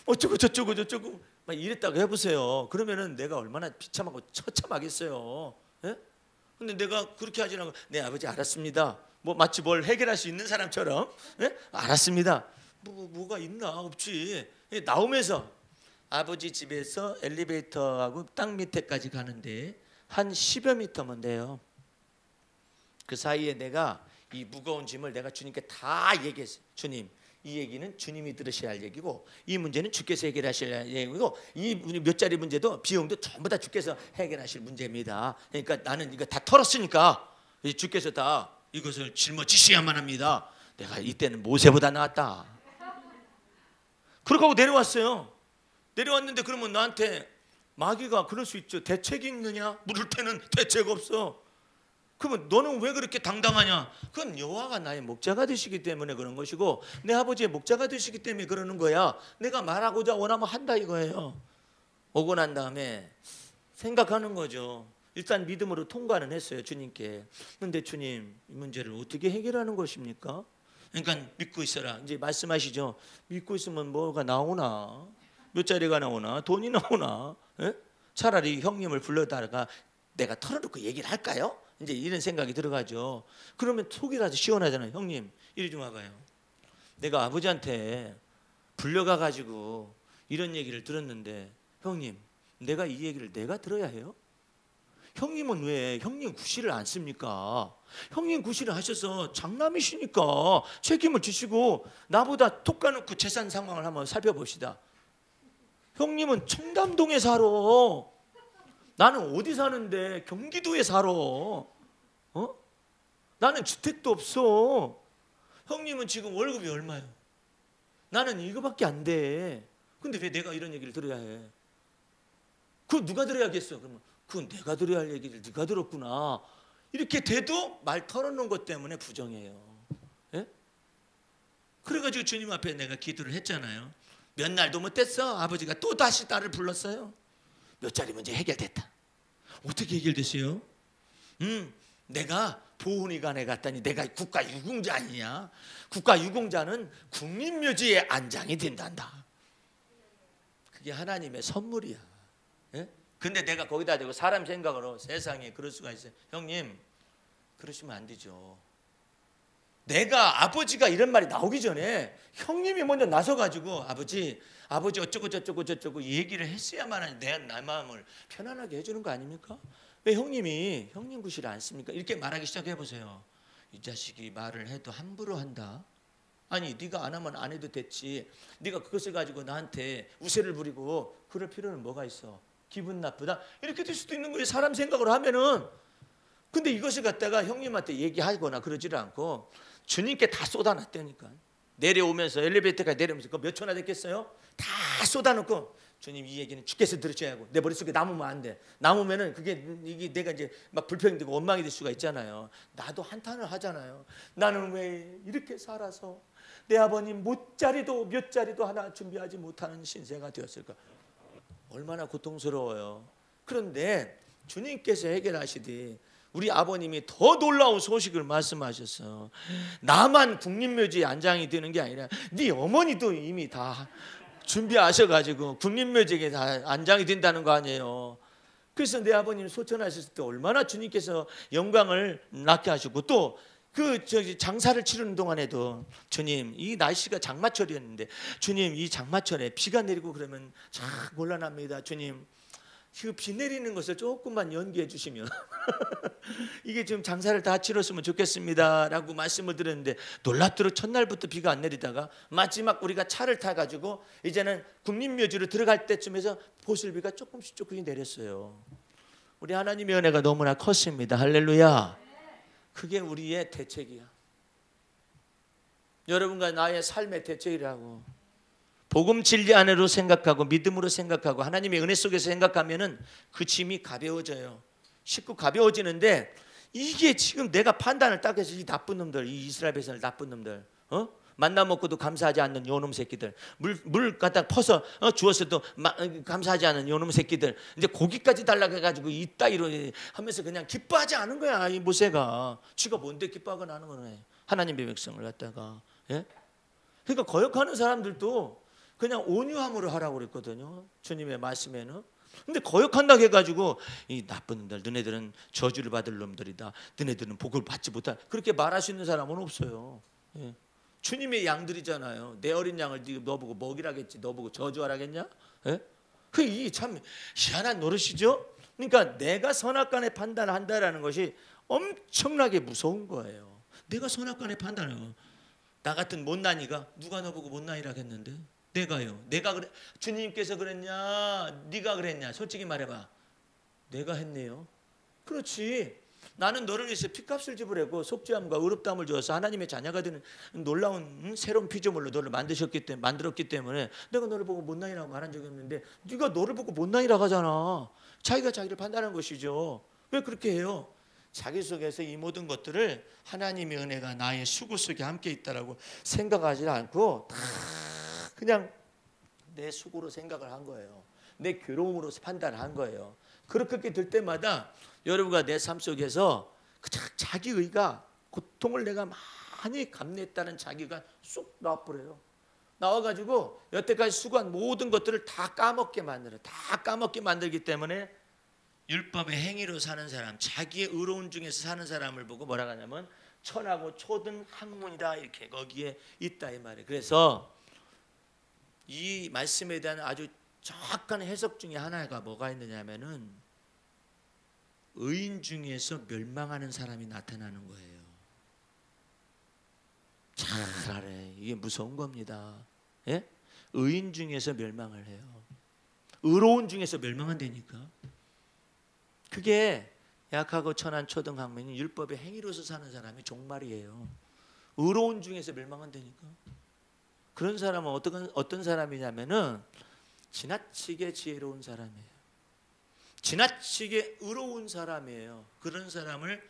어쩌고 저쩌고 막 이랬다고 해보세요. 그러면은 내가 얼마나 비참하고 처참하겠어요. 예? 근데 내가 그렇게 하지 않고 네 아버지 알았습니다. 뭐 마치 뭘 해결할 수 있는 사람처럼 예? 알았습니다. 뭐가 있나 없지. 예, 나오면서 아버지 집에서 엘리베이터하고 땅 밑에까지 가는데 한 10여 미터면 돼요. 그 사이에 내가 이 무거운 짐을 내가 주님께 다 얘기했어요. 주님 이 얘기는 주님이 들으셔야 할 얘기고 이 문제는 주께서 해결하셔야 할 얘기고 이 몇 자리 문제도 비용도 전부 다 주께서 해결하실 문제입니다. 그러니까 나는 이거 다 털었으니까 주께서 다 이것을 짊어지셔야만 합니다. 내가 이때는 모세보다 나았다. 그렇게 하고 내려왔어요. 내려왔는데 그러면 나한테 마귀가 그럴 수 있죠. 대책이 있느냐? 물을 때는 대책 없어. 그러면 너는 왜 그렇게 당당하냐? 그건 여호와가 나의 목자가 되시기 때문에 그런 것이고 내 아버지의 목자가 되시기 때문에 그러는 거야. 내가 말하고자 원하면 한다 이거예요. 오고 난 다음에 생각하는 거죠. 일단 믿음으로 통과는 했어요 주님께. 근데 주님 이 문제를 어떻게 해결하는 것입니까? 그러니까 믿고 있어라 이제 말씀하시죠. 믿고 있으면 뭐가 나오나? 몇 자리가 나오나? 돈이 나오나? 에? 차라리 형님을 불러다가 내가 털어놓고 얘기를 할까요? 이제 이런 생각이 들어가죠. 그러면 속이라도 시원하잖아요. 형님 이리 좀 와봐요. 내가 아버지한테 불려가 가지고 이런 얘기를 들었는데 형님 내가 이 얘기를 내가 들어야 해요? 형님은 왜 형님 구실을 안 씁니까? 형님 구실을 하셔서 장남이시니까 책임을 지시고 나보다 톡 까놓고 재산 상황을 한번 살펴봅시다. 형님은 청담동에 살아. 나는 어디 사는데 경기도에 살아. 나는 주택도 없어. 형님은 지금 월급이 얼마요? 나는 이거밖에 안 돼. 근데 왜 내가 이런 얘기를 들어야 해? 그거 누가 들어야겠어? 그러면 그건 내가 들어야 할 얘기를 네가 들었구나. 이렇게 돼도 말 털어놓은 것 때문에 부정해요. 예? 그래가지고 주님 앞에 내가 기도를 했잖아요. 몇 날도 못됐어. 아버지가 또 다시 나를 불렀어요. 몇 자리 문제 해결됐다. 어떻게 해결됐어요? 내가 보훈이관에 갔더니 내가 국가유공자 아니냐? 국가유공자는 국립묘지에 안장이 된단다. 그게 하나님의 선물이야. 예? 근데 내가 거기다 대고 사람 생각으로 세상에 그럴 수가 있어요. 형님 그러시면 안 되죠. 내가 아버지가 이런 말이 나오기 전에 형님이 먼저 나서가지고 아버지 어쩌고 저쩌고 얘기를 했어야만 내 마음을 편안하게 해주는 거 아닙니까? 왜 형님이 형님 구실을 안 씁니까? 이렇게 말하기 시작해보세요. 이 자식이 말을 해도 함부로 한다. 아니 네가 안 하면 안 해도 됐지. 네가 그것을 가지고 나한테 우세를 부리고 그럴 필요는 뭐가 있어? 기분 나쁘다? 이렇게 될 수도 있는 거예요. 사람 생각으로 하면은. 근데 이것을 갖다가 형님한테 얘기하거나 그러지를 않고 주님께 다 쏟아놨다니까. 내려오면서 엘리베이터까지 내려오면서 그거 몇 초나 됐겠어요? 다 쏟아놓고 주님 이 얘기는 주께서 들으셔야 하고 내 머릿속에 남으면 안 돼. 남으면은 이게 내가 이제 막 불평되고 원망이 될 수가 있잖아요. 나도 한탄을 하잖아요. 나는 왜 이렇게 살아서 내 아버님 몇 자리도 하나 준비하지 못하는 신세가 되었을까? 얼마나 고통스러워요. 그런데 주님께서 해결하시되 우리 아버님이 더 놀라운 소식을 말씀하셨어. 나만 국립묘지에 안장이 되는 게 아니라 네 어머니도 이미 다 준비하셔가지고 국립묘지에 다 안장이 된다는 거 아니에요. 그래서 내 아버님 소천하셨을 때 얼마나 주님께서 영광을 낳게 하셨고 또 장사를 치르는 동안에도 주님 이 날씨가 장마철이었는데 주님 이 장마철에 비가 내리고 그러면 참 곤란합니다. 주님 그 비 내리는 것을 조금만 연기해 주시면 이게 지금 장사를 다 치렀으면 좋겠습니다 라고 말씀을 드렸는데 놀랍도록 첫날부터 비가 안 내리다가 마지막 우리가 차를 타가지고 이제는 국립묘지로 들어갈 때쯤에서 보슬비가 조금씩 내렸어요. 우리 하나님의 은혜가 너무나 컸습니다. 할렐루야. 그게 우리의 대책이야. 여러분과 나의 삶의 대책이라고. 복음 진리 안으로 생각하고 믿음으로 생각하고 하나님의 은혜 속에서 생각하면은 그 짐이 가벼워져요. 쉽고 가벼워지는데, 이게 지금 내가 판단을 딱 해서 이 나쁜 놈들, 이 이스라엘 백성들 나쁜 놈들, 만나 먹고도 감사하지 않는 요놈 새끼들, 물 갖다 퍼서 주었어도 감사하지 않는 요놈 새끼들, 이제 고기까지 달라고 해가지고 이따위로 하면서 그냥 기뻐하지 않은 거야. 이 모세가 지가 뭔데 기뻐하거나 하는 거네. 하나님의 백성을 갖다가. 예? 그러니까 거역하는 사람들도 그냥 온유함으로 하라고 그랬거든요, 주님의 말씀에는. 근데 거역한다고 해가지고 이 나쁜 놈들, 너네들은 저주를 받을 놈들이다, 너네들은 복을 받지 못할, 그렇게 말할 수 있는 사람은 없어요. 예. 주님의 양들이잖아요. 내 어린 양을 너보고 먹이라겠지, 너보고 저주하라겠냐? 예? 그게 참 희한한 노릇이죠. 그러니까 내가 선악간의 판단을 한다라는 것이 엄청나게 무서운 거예요. 내가 선악간의 판단을, 나 같은 못난이가 누가 너보고 못난이라고 했는데? 내가요. 내가 그래, 주님께서 그랬냐? 네가 그랬냐? 솔직히 말해봐. 내가 했네요. 그렇지. 나는 너를 위해서 피값을 지불하고 속죄함과 의롭다함을 주어서 하나님의 자녀가 되는 놀라운 새로운 피조물로 너를 만들었기 때문에 내가 너를 보고 못난이라고 말한 적이 없는데, 네가 너를 보고 못난이라고 하잖아. 자기가 자기를 판단하는 것이죠. 왜 그렇게 해요? 자기 속에서 이 모든 것들을 하나님의 은혜가 나의 수고 속에 함께 있다라고 생각하지 않고 다 그냥 내 수고로 생각을 한 거예요. 내 괴로움으로 판단을 한 거예요. 그렇게 될 때마다 여러분과 내 삶 속에서 자기 의가, 고통을 내가 많이 감내했다는 자기가 쑥 나와버려요. 나와가지고 여태까지 수고한 모든 것들을 다 까먹게 만들어요. 다 까먹게 만들기 때문에 율법의 행위로 사는 사람, 자기의 의로운 중에서 사는 사람을 보고 뭐라 하냐면 천하고 초등 학문이다, 이렇게 거기에 있다 이 말이에요. 그래서 이 말씀에 대한 아주 정확한 해석 중에 하나가 뭐가 있느냐면은 의인 중에서 멸망하는 사람이 나타나는 거예요. 잘 알아요. 이게 무서운 겁니다. 예? 의인 중에서 멸망을 해요. 의로운 중에서 멸망한다니까. 그게 약하고 천한 초등 학문인 율법의 행위로서 사는 사람이 종말이에요. 의로운 중에서 멸망한다니까. 그런 사람은 어떤 사람이냐면은 지나치게 지혜로운 사람이에요. 지나치게 의로운 사람이에요. 그런 사람을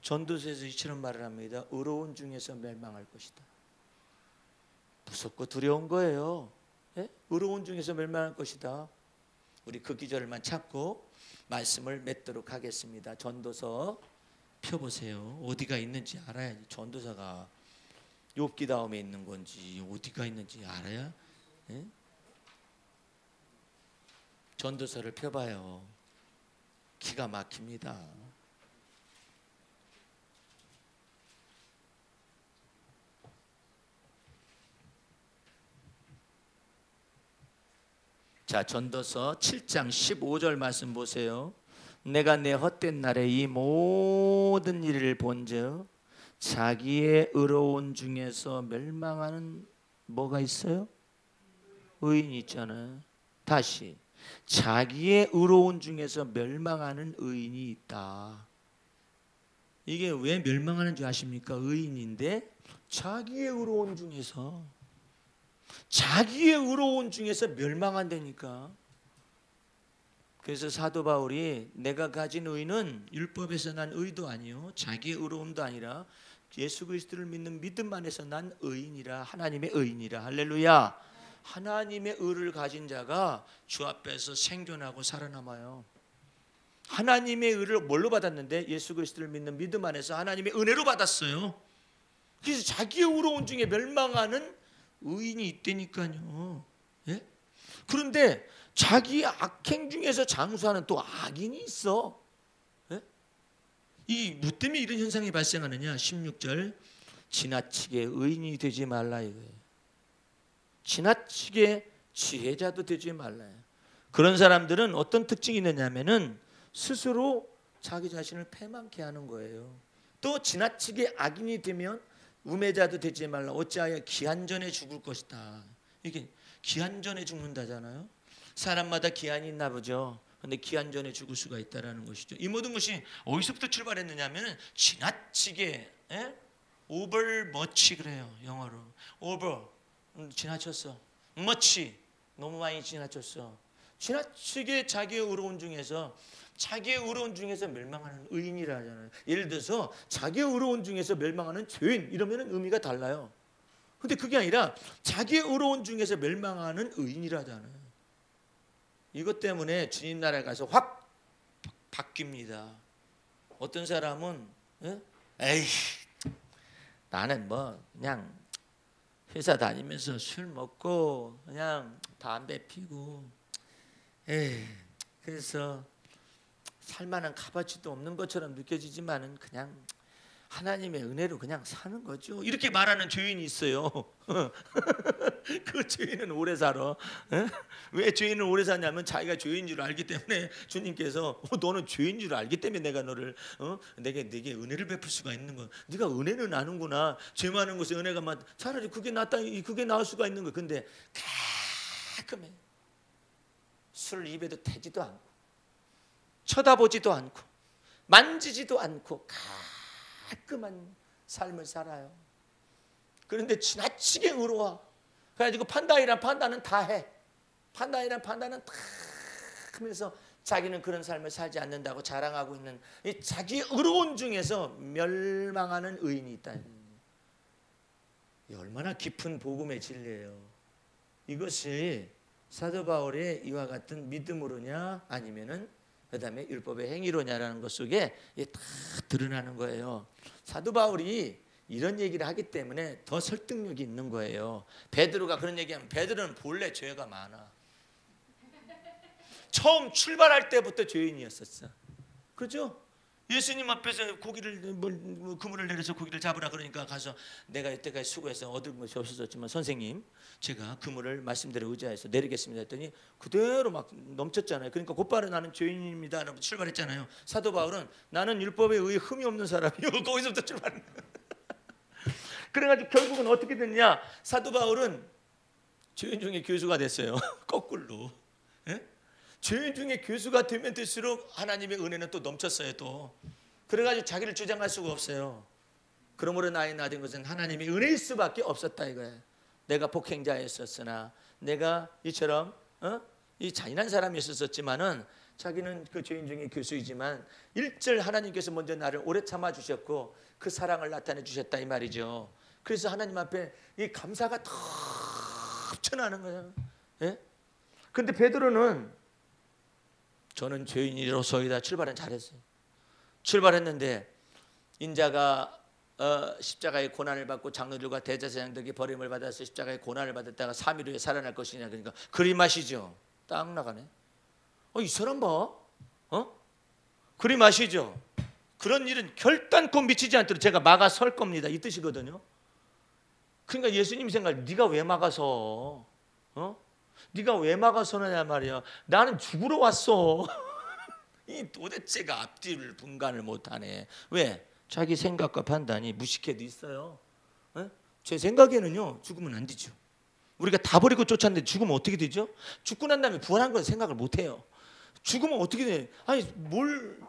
전도서에서 이처럼 말을 합니다. 의로운 중에서 멸망할 것이다. 무섭고 두려운 거예요. 예? 의로운 중에서 멸망할 것이다. 우리 그 기절만 찾고 말씀을 맺도록 하겠습니다. 전도서 펴보세요. 어디가 있는지 알아야지. 전도서가 욥기 다음에 있는 건지 어디가 있는지 알아야. 예? 전도서를 펴봐요. 기가 막힙니다. 자, 전도서 7장 15절 말씀 보세요. 내가 내 헛된 날에 이 모든 일을 본즉 자기의 의로운 중에서 멸망하는 뭐가 있어요? 의인이 있잖아요. 다시 자기의 의로운 중에서 멸망하는 의인이 있다. 이게 왜 멸망하는 줄 아십니까? 의인인데 자기의 의로운 중에서, 자기의 의로운 중에서 멸망한다니까. 그래서 사도 바울이 내가 가진 의는 율법에서 난 의도 아니요 자기의 의로움도 아니라 예수 그리스도를 믿는 믿음 안에서 난 의인이라, 하나님의 의인이라. 할렐루야. 하나님의 의를 가진 자가 주 앞에서 생존하고 살아남아요. 하나님의 의를 뭘로 받았는데? 예수 그리스도를 믿는 믿음 안에서 하나님의 은혜로 받았어요. 그래서 자기의 의로운 중에 멸망하는 의인이 있다니까요. 예? 그런데 자기의 악행 중에서 장수하는 또 악인이 있어. 예? 이 뭐 때문에 이런 현상이 발생하느냐? 16절 지나치게 의인이 되지 말라 이거예요. 지나치게 지혜자도 되지 말라요. 그런 사람들은 어떤 특징이 있느냐면은 스스로 자기 자신을 패망케 하는 거예요. 또 지나치게 악인이 되면 우매자도 되지 말라. 어찌하여 기한 전에 죽을 것이다. 이게 기한 전에 죽는다잖아요. 사람마다 기한이 있나 보죠. 근데 기한 전에 죽을 수가 있다라는 것이죠. 이 모든 것이 어디서부터 출발했느냐면은 지나치게 overmuch 그래요. 영어로 over 지나쳤어. much 너무 많이 지나쳤어. 지나치게 자기의 의로운 중에서 멸망하는 의인이라 하잖아요. 예를 들어서 자기의 의로운 중에서 멸망하는 죄인 이러면 의미가 달라요. 근데 그게 아니라 자기의 의로운 중에서 멸망하는 의인이라 하잖아요. 이것 때문에 주님 나라에 가서 확 바뀝니다. 어떤 사람은 에이 나는 뭐 그냥 회사 다니면서 술 먹고 그냥 담배 피고 그래서 살만한 값어치도 없는 것처럼 느껴지지만은 그냥 하나님의 은혜로 그냥 사는 거죠. 이렇게 말하는 죄인이 있어요. 그 죄인은 오래 살아. 왜 죄인은 오래 사냐면 자기가 죄인 줄 알기 때문에 주님께서 너는 죄인 줄 알기 때문에 내가 너를 내게 은혜를 베풀 수가 있는 거야. 네가 은혜는 아는구나. 죄 많은 곳에 은혜가 많. 차라리 그게 나을 수가 있는 거야. 근데 가끔에 술 입에도 대지도 않고 쳐다보지도 않고 만지지도 않고 깔끔한 삶을 살아요. 그런데 지나치게 의로워. 그래가지고 판단이란 판단은 다 해. 판단이란 판단은 다 하면서 자기는 그런 삶을 살지 않는다고 자랑하고 있는 이 자기 의로운 중에서 멸망하는 의인이 있다. 이 얼마나 깊은 복음의 진리예요. 이것이 사도 바울의 이와 같은 믿음으로냐 아니면은 그다음에 율법의 행위로냐라는 것 속에 다 드러나는 거예요. 사도 바울이 이런 얘기를 하기 때문에 더 설득력이 있는 거예요. 베드로가 그런 얘기하면 베드로는 본래 죄가 많아. 처음 출발할 때부터 죄인이었었어. 그렇죠? 예수님 앞에서 그물을 내려서 고기를 잡으라 그러니까 가서 내가 이때까지 수고해서 얻은 것이 없었지만 선생님 제가 그물을 말씀대로 의지해서 내리겠습니다 했더니 그대로 막 넘쳤잖아요. 그러니까 곧바로 나는 죄인입니다 라고 출발했잖아요. 사도 바울은 나는 율법에 의해 흠이 없는 사람이요. 거기서부터 출발했어요. 그래가지고 결국은 어떻게 됐냐. 사도 바울은 죄인 중에 교수가 됐어요. 거꾸로. 죄인 중에 교수가 되면 될수록 하나님의 은혜는 또 넘쳤어요. 또 그래가지고 자기를 주장할 수가 없어요. 그러므로 나의 나된 것은 하나님의 은혜일 수밖에 없었다 이거예요. 내가 폭행자였었으나 내가 이처럼 이 잔인한 사람이었었지만은 자기는 그 죄인 중에 교수이지만 일절 하나님께서 먼저 나를 오래 참아 주셨고 그 사랑을 나타내 주셨다 이 말이죠. 그래서 하나님 앞에 이 감사가 넘쳐나는 거예요. 그런데 베드로는 저는 죄인이로서이다 출발은 잘했어요. 출발했는데 인자가 십자가의 고난을 받고 장로들과 대제사장들에게 버림을 받아서 십자가의 고난을 받았다가 3일 후에 살아날 것이냐 그러니까 그리 마시죠. 딱 나가네. 이 사람 봐. 그리 마시죠. 그런 일은 결단코 미치지 않도록 제가 막아 설 겁니다. 이 뜻이거든요. 그러니까 예수님 생각 네가 왜 막아서 네가 왜 막아서느냐 말이야. 나는 죽으러 왔어. 이 도대체가 앞뒤를 분간을 못하네. 왜? 자기 생각과 판단이 무식해도 있어요. 제 생각에는요 죽으면 안 되죠. 우리가 다 버리고 쫓았는데 죽으면 어떻게 되죠? 죽고 난 다음에 부활한 건 생각을 못해요. 죽으면 어떻게 돼? 아니 뭘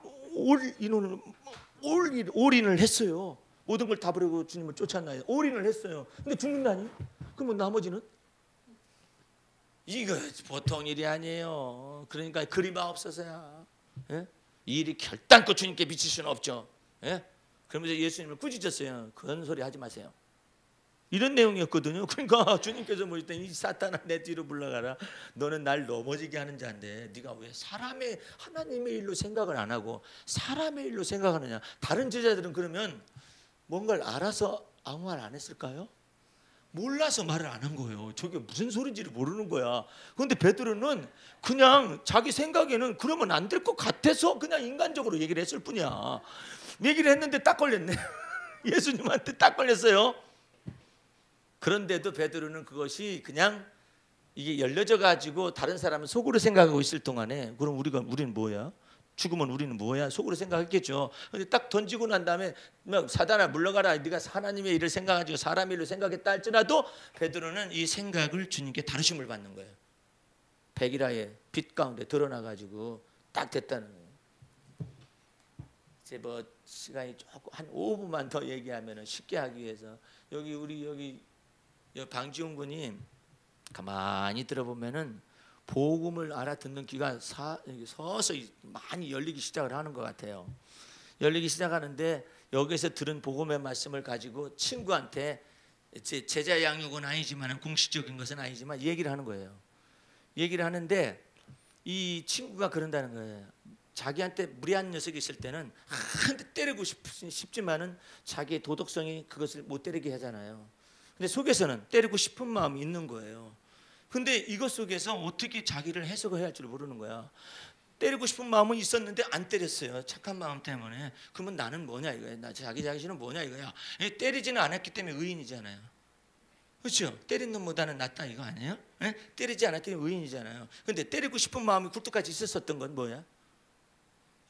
올인을 했어요. 모든 걸 다 버리고 주님을 쫓았나요? 올인을 했어요. 근데 죽는다니? 그러면 나머지는? 이거 보통 일이 아니에요. 그러니까 그리마옵소서야. 이 일이 결단코 주님께 미칠 수는 없죠. 그러면서 예수님을 꾸짖었어요. 그런 소리 하지 마세요. 이런 내용이었거든요. 그러니까 주님께서 보실 이 사탄아 내 뒤로 물러가라. 너는 날 넘어지게 하는 자인데 네가 왜 사람의 하나님의 일로 생각을 안 하고 사람의 일로 생각하느냐. 다른 제자들은 그러면 뭔가를 알아서 아무 말 안 했을까요? 몰라서 말을 안 한 거예요. 저게 무슨 소리인지를 모르는 거야. 그런데 베드로는 그냥 자기 생각에는 그러면 안 될 것 같아서 그냥 인간적으로 얘기를 했을 뿐이야. 얘기를 했는데 딱 걸렸네. 예수님한테 딱 걸렸어요. 그런데도 베드로는 그것이 그냥 이게 열려져 가지고 다른 사람은 속으로 생각하고 있을 동안에 그럼 우리는 뭐야? 죽으면 우리는 뭐야? 속으로 생각했겠죠. 근데 딱 던지고 난 다음에 사단아 물러가라. 네가 하나님의 일을 생각하지 사람의 일을 생각했다 할지라도 베드로는 이 생각을 주님께 다루심을 받는 거예요. 백일하에 빛 가운데 드러나 가지고 딱 됐다는 거예요. 이제 뭐 시간이 조금 한 5분만 더 얘기하면 쉽게 하기 위해서 여기 방지훈 군이 가만히 들어보면은 복음을 알아듣는 귀가 서서히 많이 열리기 시작을 하는 것 같아요. 열리기 시작하는데 여기서 들은 복음의 말씀을 가지고 친구한테 제자 양육은 아니지만 공식적인 것은 아니지만 얘기를 하는 거예요. 얘기를 하는데 이 친구가 그런다는 거예요. 자기한테 무례한 녀석이 있을 때는 한 대 때리고 싶지만은 자기의 도덕성이 그것을 못 때리게 하잖아요. 근데 속에서는 때리고 싶은 마음이 있는 거예요. 근데 이것 속에서 어떻게 자기를 해석을 해야 할 줄 모르는 거야. 때리고 싶은 마음은 있었는데 안 때렸어요. 착한 마음 때문에. 그러면 나는 뭐냐 이거야. 나 자기 자신은 뭐냐 이거야. 때리지는 않았기 때문에 의인이잖아요. 그렇죠? 때린 놈보다는 낫다 이거 아니에요? 때리지 않았기 때문에 의인이잖아요. 근데 때리고 싶은 마음이 굴뚝까지 있었던 건 뭐야?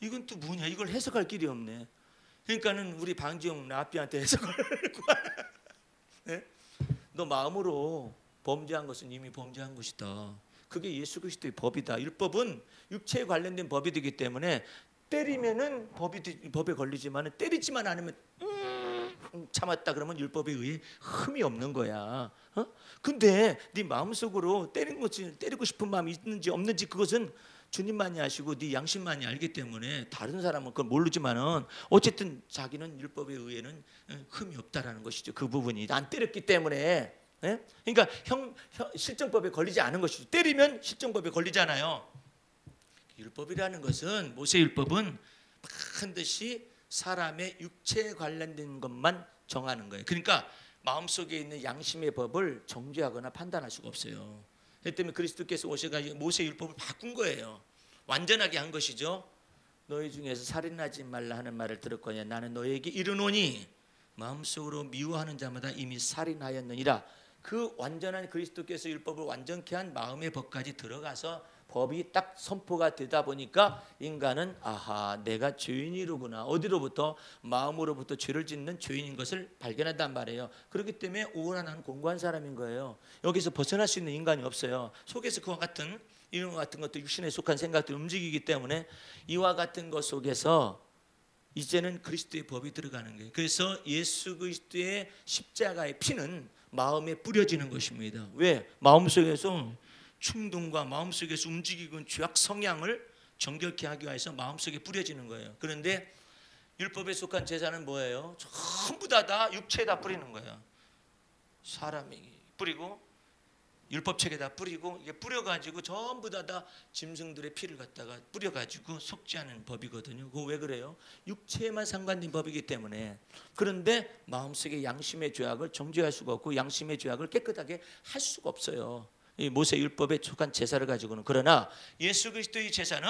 이건 또 뭐냐? 이걸 해석할 길이 없네. 그러니까는 우리 방지용 라피한테 해석을 네? 너 마음으로 범죄한 것은 이미 범죄한 것이다. 그게 예수 그리스도의 법이다. 율법은 육체에 관련된 법이 되기 때문에 때리면은 법에 걸리지만 때리지만 않으면 참았다 그러면 율법에 의해 흠이 없는 거야. 근데 네 마음속으로 때리고 싶은 마음이 있는지 없는지 그것은 주님만이 아시고 네 양심만이 알기 때문에 다른 사람은 그걸 모르지만은 어쨌든 자기는 율법에 의해는 흠이 없다라는 것이죠. 그 부분이 안 때렸기 때문에. 그러니까 실정법에 걸리지 않은 것이죠. 때리면 실정법에 걸리잖아요. 율법이라는 것은 모세율법은 반드시 사람의 육체에 관련된 것만 정하는 거예요. 그러니까 마음속에 있는 양심의 법을 정죄하거나 판단할 수가 없어요. 그렇기 때문에 그리스도께서 오셔가지고 모세율법을 바꾼 거예요. 완전하게 한 것이죠. 너희 중에서 살인하지 말라 하는 말을 들었거냐. 나는 너희에게 이르노니 마음속으로 미워하는 자마다 이미 살인하였느니라. 그 완전한 그리스도께서 율법을 완전케 한 마음의 법까지 들어가서 법이 딱 선포가 되다 보니까 인간은 아하 내가 죄인이로구나. 어디로부터? 마음으로부터 죄를 짓는 죄인인 것을 발견한단 말이에요. 그렇기 때문에 오만한 공고한 사람인 거예요. 여기서 벗어날 수 있는 인간이 없어요. 속에서 그와 같은 이런 같은 것도 육신에 속한 생각들이 움직이기 때문에 이와 같은 것 속에서 이제는 그리스도의 법이 들어가는 거예요. 그래서 예수 그리스도의 십자가의 피는 마음에 뿌려지는 것입니다. 왜? 마음속에서 충동과 마음속에서 움직이는 죄악 성향을 정결케 하기 위해서 마음속에 뿌려지는 거예요. 그런데 율법에 속한 제사는 뭐예요? 전부 다 육체에다 뿌리는 거예요. 사람이 뿌리고 율법책에다 뿌리고 이게 뿌려가지고 전부 다 짐승들의 피를 갖다가 뿌려가지고 속죄하는 법이거든요. 그거 왜 그래요? 육체에만 상관된 법이기 때문에. 그런데 마음속에 양심의 죄악을 정죄할 수가 없고 양심의 죄악을 깨끗하게 할 수가 없어요. 이 모세 율법에 속한 제사를 가지고는. 그러나 예수 그리스도의 제사는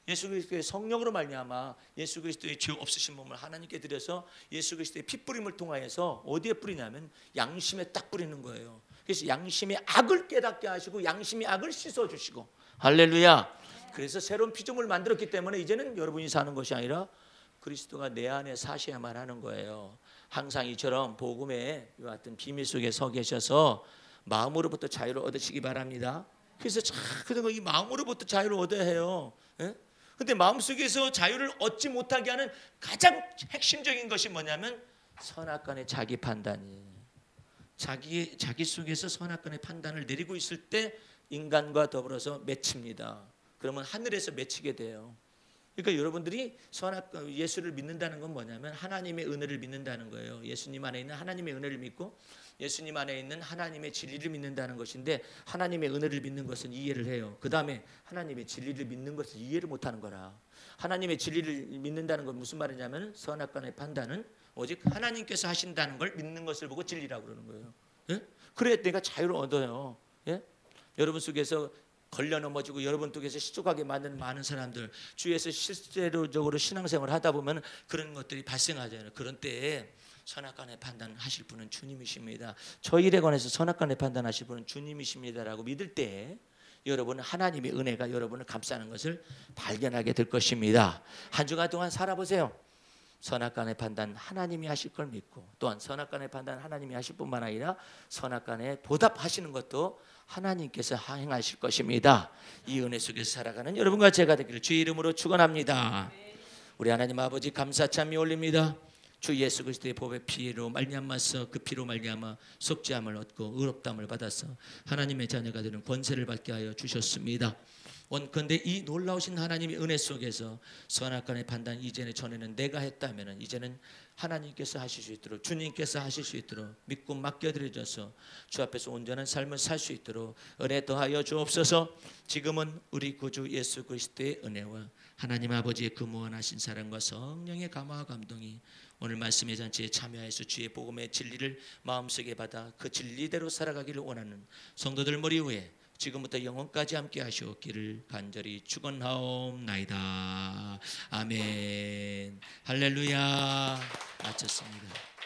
예수 그리스도의 성령으로 말미암아 예수 그리스도의 죄 없으신 몸을 하나님께 드려서 예수 그리스도의 피 뿌림을 통하여서 어디에 뿌리냐면 양심에 딱 뿌리는 거예요. 그래서 양심의 악을 깨닫게 하시고 양심의 악을 씻어주시고 할렐루야. 그래서 새로운 피조물을 만들었기 때문에 이제는 여러분이 사는 것이 아니라 그리스도가 내 안에 사셔야만 하는 거예요. 항상 이처럼 복음의 이와 같은 비밀 속에 서 계셔서 마음으로부터 자유를 얻으시기 바랍니다. 그래서 이 마음으로부터 자유를 얻어야 해요. 근데 마음속에서 자유를 얻지 못하게 하는 가장 핵심적인 것이 뭐냐면 선악간의 자기 판단이에요. 자기 속에서 선악간의 판단을 내리고 있을 때 인간과 더불어서 맺힙니다. 그러면 하늘에서 맺히게 돼요. 그러니까 여러분들이 예수를 믿는다는 건 뭐냐면 하나님의 은혜를 믿는다는 거예요. 예수님 안에 있는 하나님의 은혜를 믿고 예수님 안에 있는 하나님의 진리를 믿는다는 것인데 하나님의 은혜를 믿는 것은 이해를 해요. 그 다음에 하나님의 진리를 믿는 것을 이해를 못하는 거라. 하나님의 진리를 믿는다는 건 무슨 말이냐면 선악간의 판단은 오직 하나님께서 하신다는 걸 믿는 것을 보고 진리라고 그러는 거예요. 예? 그래야 내가 자유를 얻어요. 예? 여러분 속에서 걸려 넘어지고 여러분 쪽에서 시족하게 만드는 많은 사람들 주위에서 실제로적으로 신앙생활을 하다 보면 그런 것들이 발생하잖아요. 그런 때에 선악간의 판단하실 분은 주님이십니다. 저 일에 관해서 선악간의 판단하실 분은 주님이십니다라고 믿을 때 여러분은 하나님의 은혜가 여러분을 감싸는 것을 발견하게 될 것입니다. 한 주간 동안 살아보세요. 선악간의 판단 하나님이 하실 걸 믿고, 또한 선악간의 판단 하나님이 하실 뿐만 아니라 선악간에 보답하시는 것도 하나님께서 행하실 것입니다. 이 은혜 속에서 살아가는 여러분과 제가 되기를 주의 이름으로 축원합니다. 우리 하나님 아버지 감사 찬미 올립니다. 주 예수 그리스도의 보배 피로 말미암아서 그 피로 말미암아 속죄함을 얻고 의롭다함을 받아서 하나님의 자녀가 되는 권세를 받게 하여 주셨습니다. 원컨대 이 놀라우신 하나님의 은혜 속에서 선악간의 판단 이전에 전에는 내가 했다면 이제는 하나님께서 하실 수 있도록, 주님께서 하실 수 있도록 믿고 맡겨드려져서 주 앞에서 온전한 삶을 살 수 있도록 은혜 더하여 주옵소서. 지금은 우리 구주 예수 그리스도의 은혜와 하나님 아버지의 그 무한하신 사랑과 성령의 감화와 감동이 오늘 말씀의 잔치에 참여해서 주의 복음의 진리를 마음속에 받아 그 진리대로 살아가기를 원하는 성도들 머리 위에 지금부터 영원까지 함께 하시옵기를 간절히 축원하옵나이다. 아멘. 할렐루야. 마쳤습니다.